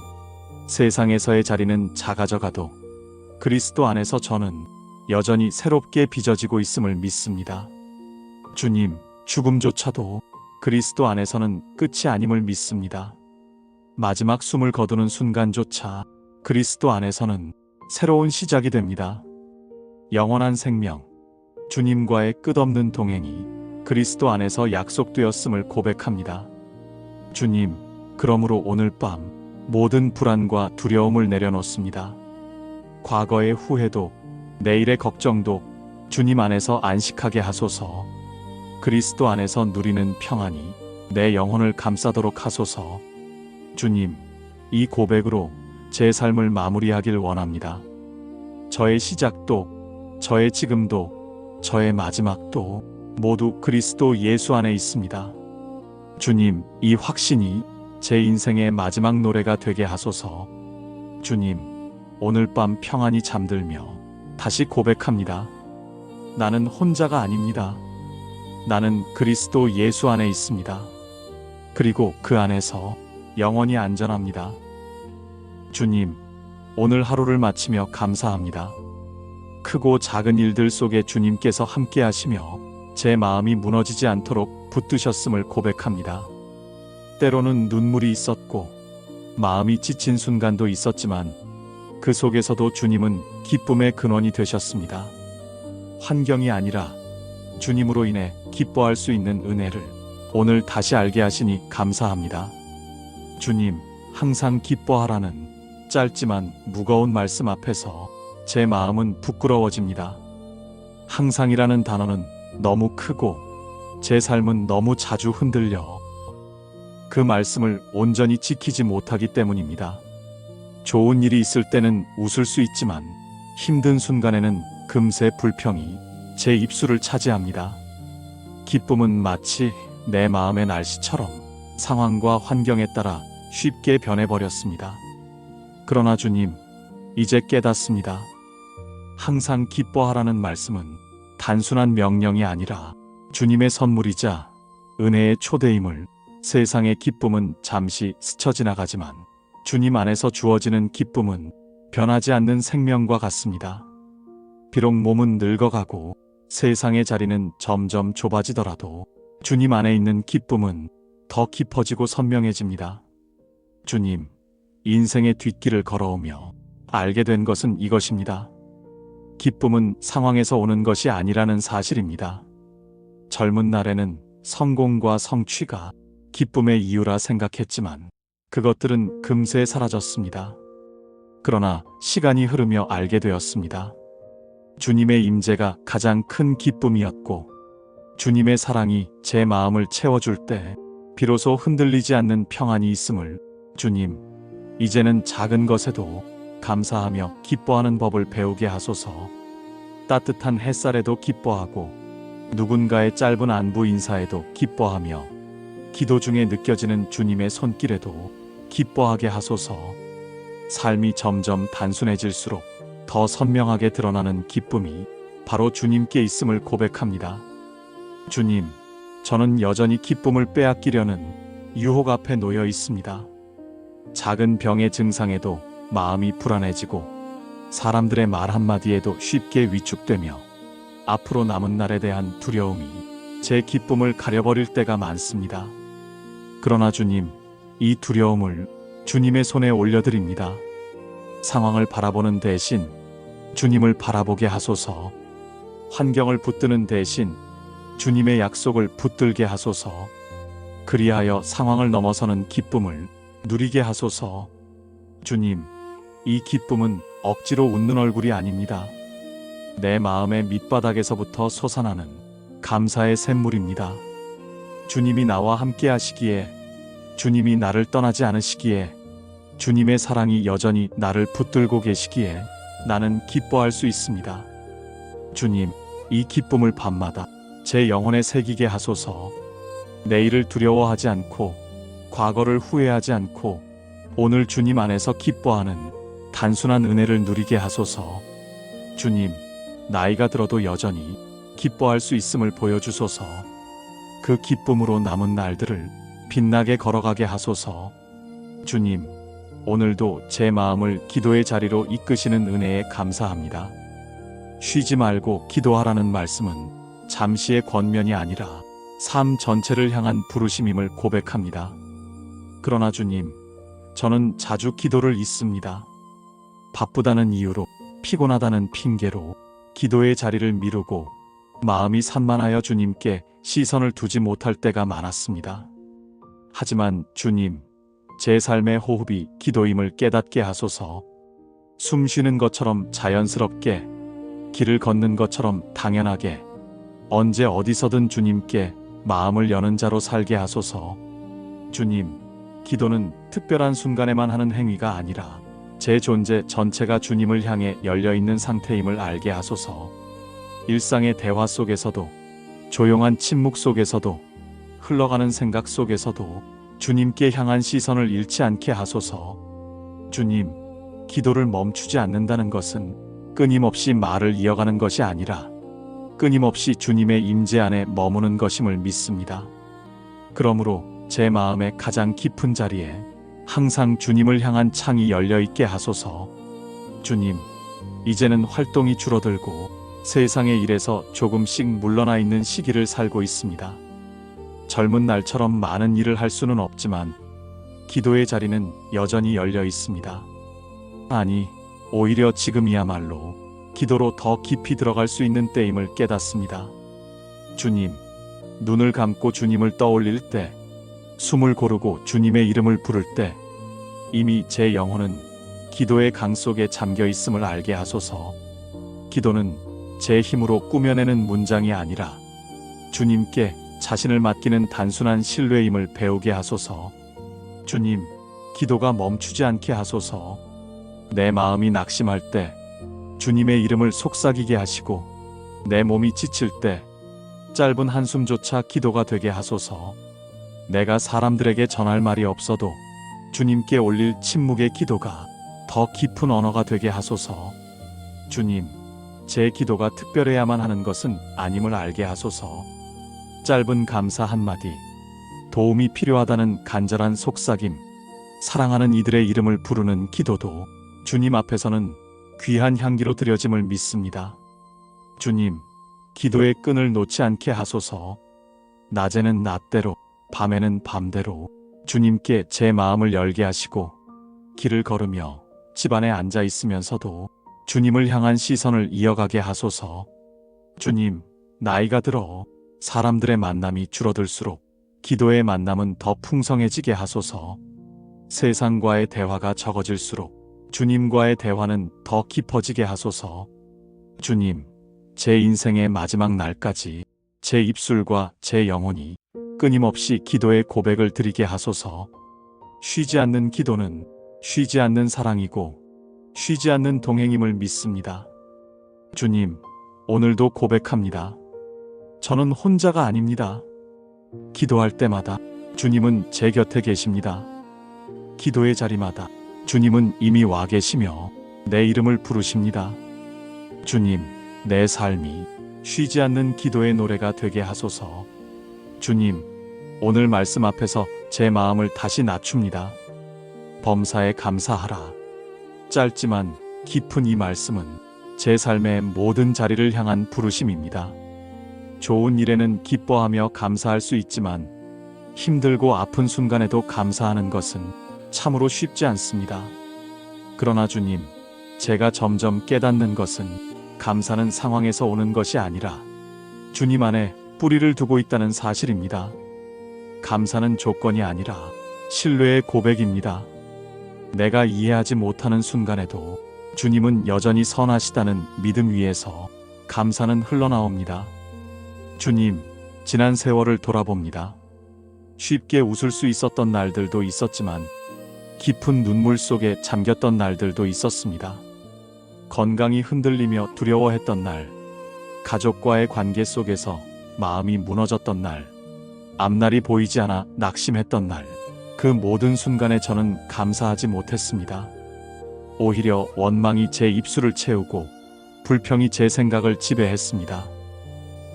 세상에서의 자리는 작아져가도 그리스도 안에서 저는 여전히 새롭게 빚어지고 있음을 믿습니다. 주님, 죽음조차도 그리스도 안에서는 끝이 아님을 믿습니다. 마지막 숨을 거두는 순간조차 그리스도 안에서는 새로운 시작이 됩니다. 영원한 생명, 주님과의 끝없는 동행이 그리스도 안에서 약속되었음을 고백합니다. 주님, 그러므로 오늘 밤 모든 불안과 두려움을 내려놓습니다. 과거의 후회도 내일의 걱정도 주님 안에서 안식하게 하소서. 그리스도 안에서 누리는 평안이 내 영혼을 감싸도록 하소서. 주님, 이 고백으로 제 삶을 마무리하길 원합니다. 저의 시작도, 저의 지금도, 저의 마지막도 모두 그리스도 예수 안에 있습니다. 주님, 이 확신이 제 인생의 마지막 노래가 되게 하소서. 주님, 오늘 밤 평안히 잠들며 다시 고백합니다. 나는 혼자가 아닙니다. 나는 그리스도 예수 안에 있습니다. 그리고 그 안에서 영원히 안전합니다. 주님, 오늘 하루를 마치며 감사합니다. 크고 작은 일들 속에 주님께서 함께 하시며 제 마음이 무너지지 않도록 붙드셨음을 고백합니다. 때로는 눈물이 있었고 마음이 지친 순간도 있었지만 그 속에서도 주님은 기쁨의 근원이 되셨습니다. 환경이 아니라 주님으로 인해 기뻐할 수 있는 은혜를 오늘 다시 알게 하시니 감사합니다. 주님, 항상 기뻐하라는 짧지만 무거운 말씀 앞에서 제 마음은 부끄러워집니다. 항상이라는 단어는 너무 크고 제 삶은 너무 자주 흔들려 그 말씀을 온전히 지키지 못하기 때문입니다. 좋은 일이 있을 때는 웃을 수 있지만 힘든 순간에는 금세 불평이 제 입술을 차지합니다. 기쁨은 마치 내 마음의 날씨처럼 상황과 환경에 따라 쉽게 변해버렸습니다. 그러나 주님, 이제 깨닫습니다. 항상 기뻐하라는 말씀은 단순한 명령이 아니라 주님의 선물이자 은혜의 초대임을. 세상의 기쁨은 잠시 스쳐 지나가지만 주님 안에서 주어지는 기쁨은 변하지 않는 생명과 같습니다. 비록 몸은 늙어가고 세상의 자리는 점점 좁아지더라도 주님 안에 있는 기쁨은 더 깊어지고 선명해집니다. 주님, 인생의 뒷길을 걸어오며 알게 된 것은 이것입니다. 기쁨은 상황에서 오는 것이 아니라는 사실입니다. 젊은 날에는 성공과 성취가 기쁨의 이유라 생각했지만 그것들은 금세 사라졌습니다. 그러나 시간이 흐르며 알게 되었습니다. 주님의 임재가 가장 큰 기쁨이었고 주님의 사랑이 제 마음을 채워줄 때 비로소 흔들리지 않는 평안이 있음을. 주님, 이제는 작은 것에도 감사하며 기뻐하는 법을 배우게 하소서. 따뜻한 햇살에도 기뻐하고 누군가의 짧은 안부 인사에도 기뻐하며 기도 중에 느껴지는 주님의 손길에도 기뻐하게 하소서. 삶이 점점 단순해질수록 더 선명하게 드러나는 기쁨이 바로 주님께 있음을 고백합니다. 주님, 저는 여전히 기쁨을 빼앗기려는 유혹 앞에 놓여 있습니다. 작은 병의 증상에도 마음이 불안해지고 사람들의 말 한마디에도 쉽게 위축되며 앞으로 남은 날에 대한 두려움이 제 기쁨을 가려버릴 때가 많습니다. 그러나 주님, 이 두려움을 주님의 손에 올려드립니다. 상황을 바라보는 대신 주님을 바라보게 하소서. 환경을 붙드는 대신 주님의 약속을 붙들게 하소서. 그리하여 상황을 넘어서는 기쁨을 누리게 하소서. 주님, 이 기쁨은 억지로 웃는 얼굴이 아닙니다. 내 마음의 밑바닥에서부터 솟아나는 감사의 샘물입니다. 주님이 나와 함께 하시기에, 주님이 나를 떠나지 않으시기에, 주님의 사랑이 여전히 나를 붙들고 계시기에 나는 기뻐할 수 있습니다. 주님, 이 기쁨을 밤마다 제 영혼에 새기게 하소서. 내일을 두려워하지 않고 과거를 후회하지 않고 오늘 주님 안에서 기뻐하는 단순한 은혜를 누리게 하소서. 주님, 나이가 들어도 여전히 기뻐할 수 있음을 보여주소서. 그 기쁨으로 남은 날들을 빛나게 걸어가게 하소서. 주님, 오늘도 제 마음을 기도의 자리로 이끄시는 은혜에 감사합니다. 쉬지 말고 기도하라는 말씀은 잠시의 권면이 아니라 삶 전체를 향한 부르심임을 고백합니다. 그러나 주님, 저는 자주 기도를 잊습니다. 바쁘다는 이유로, 피곤하다는 핑계로 기도의 자리를 미루고 마음이 산만하여 주님께 시선을 두지 못할 때가 많았습니다. 하지만 주님, 제 삶의 호흡이 기도임을 깨닫게 하소서. 숨 쉬는 것처럼 자연스럽게, 길을 걷는 것처럼 당연하게, 언제 어디서든 주님께 마음을 여는 자로 살게 하소서. 주님, 기도는 특별한 순간에만 하는 행위가 아니라 제 존재 전체가 주님을 향해 열려있는 상태임을 알게 하소서. 일상의 대화 속에서도, 조용한 침묵 속에서도, 흘러가는 생각 속에서도 주님께 향한 시선을 잃지 않게 하소서. 주님, 기도를 멈추지 않는다는 것은 끊임없이 말을 이어가는 것이 아니라 끊임없이 주님의 임재 안에 머무는 것임을 믿습니다. 그러므로 제 마음의 가장 깊은 자리에 항상 주님을 향한 창이 열려있게 하소서. 주님, 이제는 활동이 줄어들고 세상의 일에서 조금씩 물러나 있는 시기를 살고 있습니다. 젊은 날처럼 많은 일을 할 수는 없지만 기도의 자리는 여전히 열려 있습니다. 아니, 오히려 지금이야말로 기도로 더 깊이 들어갈 수 있는 때임을 깨닫습니다. 주님, 눈을 감고 주님을 떠올릴 때, 숨을 고르고 주님의 이름을 부를 때 이미 제 영혼은 기도의 강 속에 잠겨 있음을 알게 하소서. 기도는 제 힘으로 꾸며내는 문장이 아니라 주님께 자신을 맡기는 단순한 신뢰임을 배우게 하소서. 주님, 기도가 멈추지 않게 하소서. 내 마음이 낙심할 때 주님의 이름을 속삭이게 하시고 내 몸이 지칠 때 짧은 한숨조차 기도가 되게 하소서. 내가 사람들에게 전할 말이 없어도 주님께 올릴 침묵의 기도가 더 깊은 언어가 되게 하소서. 주님, 제 기도가 특별해야만 하는 것은 아님을 알게 하소서. 짧은 감사 한마디, 도움이 필요하다는 간절한 속삭임, 사랑하는 이들의 이름을 부르는 기도도 주님 앞에서는 귀한 향기로 드려짐을 믿습니다. 주님, 기도의 끈을 놓지 않게 하소서. 낮에는 낮대로, 밤에는 밤대로 주님께 제 마음을 열게 하시고 길을 걸으며 집안에 앉아 있으면서도 주님을 향한 시선을 이어가게 하소서. 주님, 나이가 들어 사람들의 만남이 줄어들수록 기도의 만남은 더 풍성해지게 하소서. 세상과의 대화가 적어질수록 주님과의 대화는 더 깊어지게 하소서. 주님, 제 인생의 마지막 날까지 제 입술과 제 영혼이 끊임없이 기도의 고백을 드리게 하소서. 쉬지 않는 기도는 쉬지 않는 사랑이고 쉬지 않는 동행임을 믿습니다. 주님, 오늘도 고백합니다. 저는 혼자가 아닙니다. 기도할 때마다 주님은 제 곁에 계십니다. 기도의 자리마다 주님은 이미 와 계시며 내 이름을 부르십니다. 주님, 내 삶이 쉬지 않는 기도의 노래가 되게 하소서. 주님, 오늘 말씀 앞에서 제 마음을 다시 낮춥니다. 범사에 감사하라. 짧지만 깊은 이 말씀은 제 삶의 모든 자리를 향한 부르심입니다. 좋은 일에는 기뻐하며 감사할 수 있지만 힘들고 아픈 순간에도 감사하는 것은 참으로 쉽지 않습니다. 그러나 주님, 제가 점점 깨닫는 것은 감사는 상황에서 오는 것이 아니라 주님 안에 뿌리를 두고 있다는 사실입니다. 감사는 조건이 아니라 신뢰의 고백입니다. 내가 이해하지 못하는 순간에도 주님은 여전히 선하시다는 믿음 위에서 감사는 흘러나옵니다. 주님, 지난 세월을 돌아봅니다. 쉽게 웃을 수 있었던 날들도 있었지만 깊은 눈물 속에 잠겼던 날들도 있었습니다. 건강이 흔들리며 두려워했던 날, 가족과의 관계 속에서 마음이 무너졌던 날, 앞날이 보이지 않아 낙심했던 날, 그 모든 순간에 저는 감사하지 못했습니다. 오히려 원망이 제 입술을 채우고 불평이 제 생각을 지배했습니다.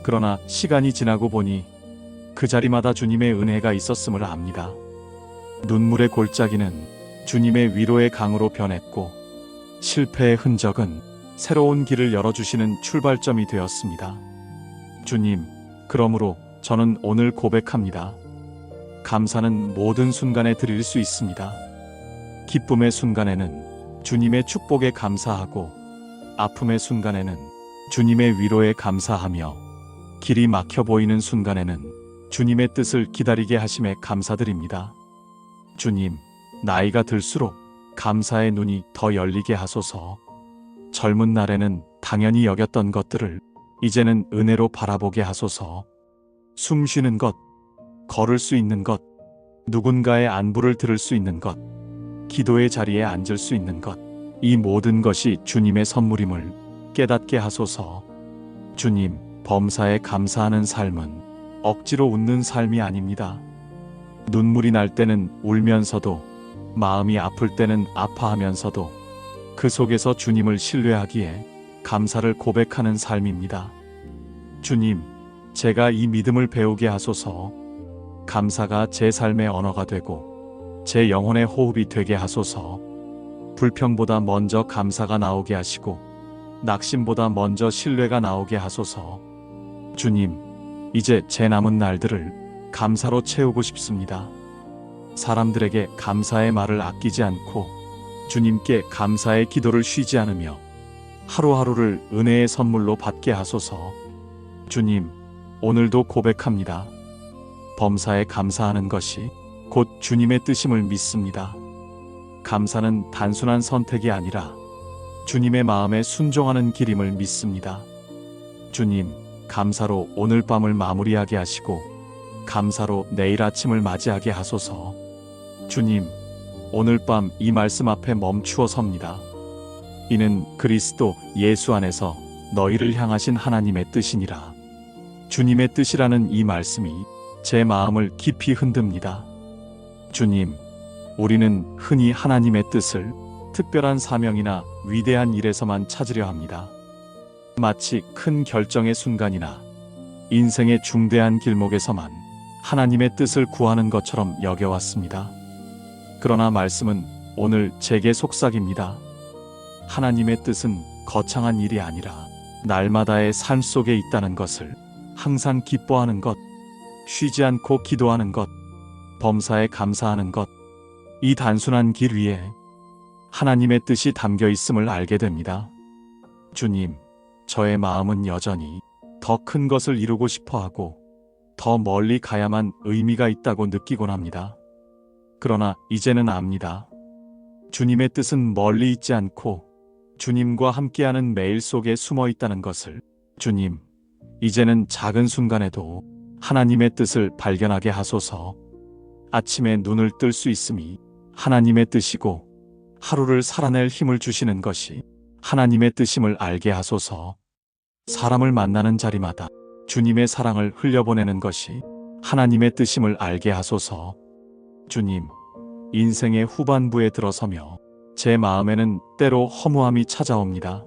그러나 시간이 지나고 보니 그 자리마다 주님의 은혜가 있었음을 압니다. 눈물의 골짜기는 주님의 위로의 강으로 변했고 실패의 흔적은 새로운 길을 열어주시는 출발점이 되었습니다. 주님, 그러므로 저는 오늘 고백합니다. 감사는 모든 순간에 드릴 수 있습니다. 기쁨의 순간에는 주님의 축복에 감사하고 아픔의 순간에는 주님의 위로에 감사하며 길이 막혀 보이는 순간에는 주님의 뜻을 기다리게 하심에 감사드립니다. 주님, 나이가 들수록 감사의 눈이 더 열리게 하소서. 젊은 날에는 당연히 여겼던 것들을 이제는 은혜로 바라보게 하소서. 숨 쉬는 것, 걸을 수 있는 것, 누군가의 안부를 들을 수 있는 것, 기도의 자리에 앉을 수 있는 것, 이 모든 것이 주님의 선물임을 깨닫게 하소서. 주님, 범사에 감사하는 삶은 억지로 웃는 삶이 아닙니다. 눈물이 날 때는 울면서도, 마음이 아플 때는 아파하면서도 그 속에서 주님을 신뢰하기에 감사를 고백하는 삶입니다. 주님, 제가 이 믿음을 배우게 하소서. 감사가 제 삶의 언어가 되고 제 영혼의 호흡이 되게 하소서. 불평보다 먼저 감사가 나오게 하시고 낙심보다 먼저 신뢰가 나오게 하소서. 주님, 이제 제 남은 날들을 감사로 채우고 싶습니다. 사람들에게 감사의 말을 아끼지 않고 주님께 감사의 기도를 쉬지 않으며 하루하루를 은혜의 선물로 받게 하소서. 주님, 오늘도 고백합니다. 범사에 감사하는 것이 곧 주님의 뜻임을 믿습니다. 감사는 단순한 선택이 아니라 주님의 마음에 순종하는 길임을 믿습니다. 주님, 감사로 오늘 밤을 마무리하게 하시고 감사로 내일 아침을 맞이하게 하소서. 주님, 오늘 밤 이 말씀 앞에 멈추어 섭니다. 이는 그리스도 예수 안에서 너희를 향하신 하나님의 뜻이니라. 주님의 뜻이라는 이 말씀이 제 마음을 깊이 흔듭니다. 주님, 우리는 흔히 하나님의 뜻을 특별한 사명이나 위대한 일에서만 찾으려 합니다. 마치 큰 결정의 순간이나 인생의 중대한 길목에서만 하나님의 뜻을 구하는 것처럼 여겨왔습니다. 그러나 말씀은 오늘 제게 속삭입니다. 하나님의 뜻은 거창한 일이 아니라 날마다의 삶 속에 있다는 것을, 항상 기뻐하는 것, 쉬지 않고 기도하는 것, 범사에 감사하는 것, 이 단순한 길 위에 하나님의 뜻이 담겨 있음을 알게 됩니다. 주님, 저의 마음은 여전히 더 큰 것을 이루고 싶어 하고 더 멀리 가야만 의미가 있다고 느끼곤 합니다. 그러나 이제는 압니다. 주님의 뜻은 멀리 있지 않고 주님과 함께하는 매일 속에 숨어 있다는 것을. 주님, 이제는 작은 순간에도 하나님의 뜻을 발견하게 하소서. 아침에 눈을 뜰 수 있음이 하나님의 뜻이고 하루를 살아낼 힘을 주시는 것이 하나님의 뜻임을 알게 하소서. 사람을 만나는 자리마다 주님의 사랑을 흘려보내는 것이 하나님의 뜻임을 알게 하소서. 주님, 인생의 후반부에 들어서며 제 마음에는 때로 허무함이 찾아옵니다.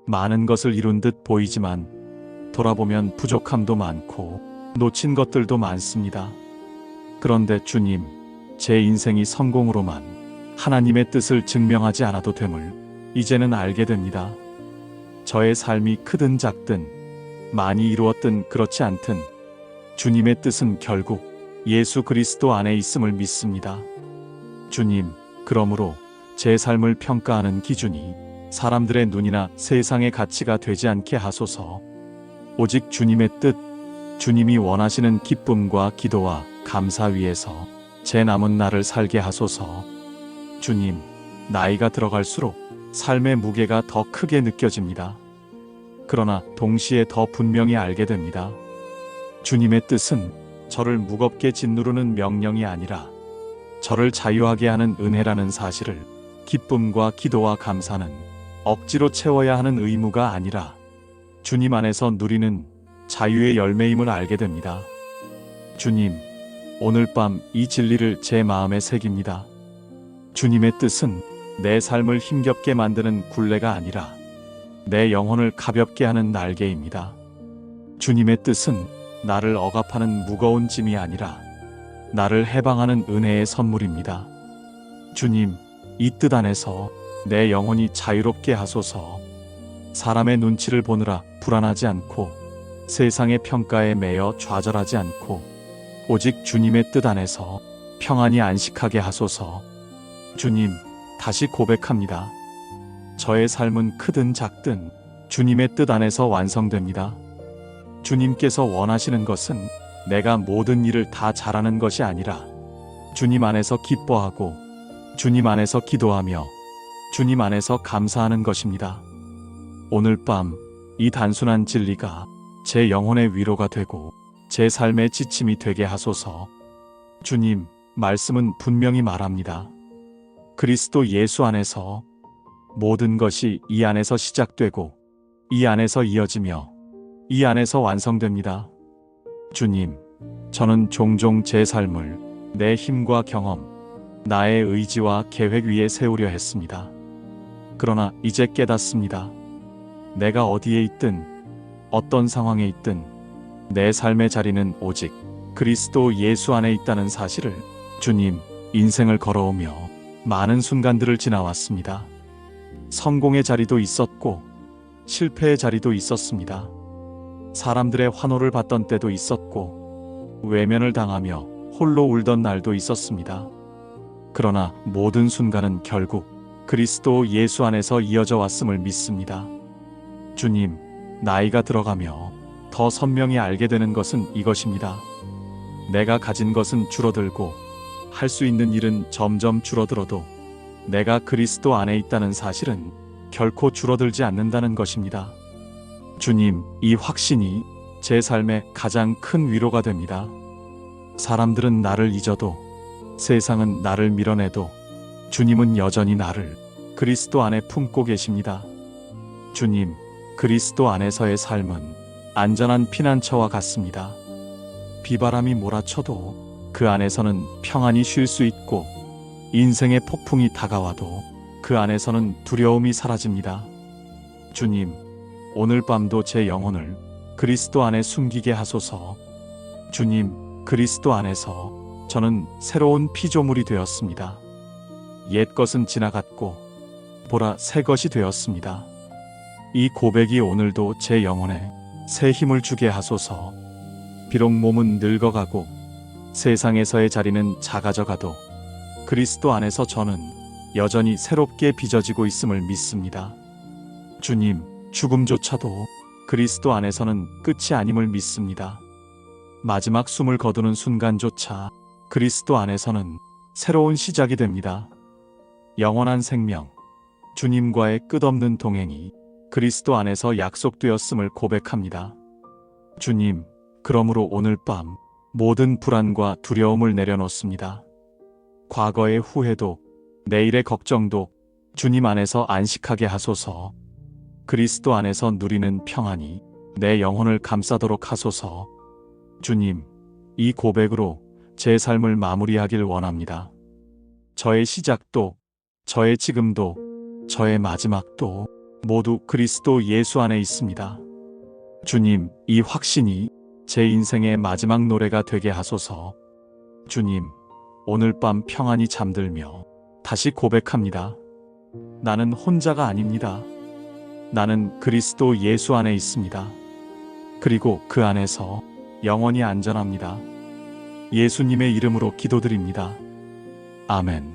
많은 것을 이룬 듯 보이지만 돌아보면 부족함도 많고 놓친 것들도 많습니다. 그런데 주님, 제 인생이 성공으로만 하나님의 뜻을 증명하지 않아도 됨을 이제는 알게 됩니다. 저의 삶이 크든 작든 많이 이루었든 그렇지 않든 주님의 뜻은 결국 예수 그리스도 안에 있음을 믿습니다. 주님, 그러므로 제 삶을 평가하는 기준이 사람들의 눈이나 세상의 가치가 되지 않게 하소서. 오직 주님의 뜻, 주님이 원하시는 기쁨과 기도와 감사 위에서 제 남은 날을 살게 하소서. 주님, 나이가 들어갈수록 삶의 무게가 더 크게 느껴집니다. 그러나 동시에 더 분명히 알게 됩니다. 주님의 뜻은 저를 무겁게 짓누르는 명령이 아니라 저를 자유하게 하는 은혜라는 사실을, 기쁨과 기도와 감사는 억지로 채워야 하는 의무가 아니라 주님 안에서 누리는 자유의 열매임을 알게 됩니다. 주님, 오늘 밤 이 진리를 제 마음에 새깁니다. 주님의 뜻은 내 삶을 힘겹게 만드는 굴레가 아니라 내 영혼을 가볍게 하는 날개입니다. 주님의 뜻은 나를 억압하는 무거운 짐이 아니라 나를 해방하는 은혜의 선물입니다. 주님, 이 뜻 안에서 내 영혼이 자유롭게 하소서. 사람의 눈치를 보느라 불안하지 않고 세상의 평가에 매여 좌절하지 않고 오직 주님의 뜻 안에서 평안히 안식하게 하소서. 주님, 다시 고백합니다. 저의 삶은 크든 작든 주님의 뜻 안에서 완성됩니다. 주님께서 원하시는 것은 내가 모든 일을 다 잘하는 것이 아니라 주님 안에서 기뻐하고 주님 안에서 기도하며 주님 안에서 감사하는 것입니다. 오늘 밤 이 단순한 진리가 제 영혼의 위로가 되고 제 삶의 지침이 되게 하소서. 주님, 말씀은 분명히 말합니다. 그리스도 예수 안에서 모든 것이 이 안에서 시작되고 이 안에서 이어지며 이 안에서 완성됩니다. 주님, 저는 종종 제 삶을 내 힘과 경험, 나의 의지와 계획 위에 세우려 했습니다. 그러나 이제 깨닫습니다. 내가 어디에 있든 어떤 상황에 있든 내 삶의 자리는 오직 그리스도 예수 안에 있다는 사실을. 주님, 인생을 걸어오며 많은 순간들을 지나왔습니다. 성공의 자리도 있었고 실패의 자리도 있었습니다. 사람들의 환호를 받던 때도 있었고 외면을 당하며 홀로 울던 날도 있었습니다. 그러나 모든 순간은 결국 그리스도 예수 안에서 이어져 왔음을 믿습니다. 주님, 나이가 들어가며 더 선명히 알게 되는 것은 이것입니다. 내가 가진 것은 줄어들고 할 수 있는 일은 점점 줄어들어도 내가 그리스도 안에 있다는 사실은 결코 줄어들지 않는다는 것입니다. 주님, 이 확신이 제 삶의 가장 큰 위로가 됩니다. 사람들은 나를 잊어도 세상은 나를 밀어내도 주님은 여전히 나를 그리스도 안에 품고 계십니다. 주님, 그리스도 안에서의 삶은 안전한 피난처와 같습니다. 비바람이 몰아쳐도 그 안에서는 평안히 쉴 수 있고 인생의 폭풍이 다가와도 그 안에서는 두려움이 사라집니다. 주님, 오늘 밤도 제 영혼을 그리스도 안에 숨기게 하소서. 주님, 그리스도 안에서 저는 새로운 피조물이 되었습니다. 옛 것은 지나갔고 보라, 새 것이 되었습니다. 이 고백이 오늘도 제 영혼에 새 힘을 주게 하소서. 비록 몸은 늙어가고 세상에서의 자리는 작아져가도 그리스도 안에서 저는 여전히 새롭게 빚어지고 있음을 믿습니다. 주님, 죽음조차도 그리스도 안에서는 끝이 아님을 믿습니다. 마지막 숨을 거두는 순간조차 그리스도 안에서는 새로운 시작이 됩니다. 영원한 생명, 주님과의 끝없는 동행이 그리스도 안에서 약속되었음을 고백합니다. 주님, 그러므로 오늘 밤 모든 불안과 두려움을 내려놓습니다. 과거의 후회도 내일의 걱정도 주님 안에서 안식하게 하소서. 그리스도 안에서 누리는 평안이 내 영혼을 감싸도록 하소서. 주님, 이 고백으로 제 삶을 마무리하길 원합니다. 저의 시작도, 저의 지금도, 저의 마지막도 모두 그리스도 예수 안에 있습니다. 주님, 이 확신이 제 인생의 마지막 노래가 되게 하소서. 주님, 오늘 밤 평안히 잠들며 다시 고백합니다. 나는 혼자가 아닙니다. 나는 그리스도 예수 안에 있습니다. 그리고 그 안에서 영원히 안전합니다. 예수님의 이름으로 기도드립니다. 아멘.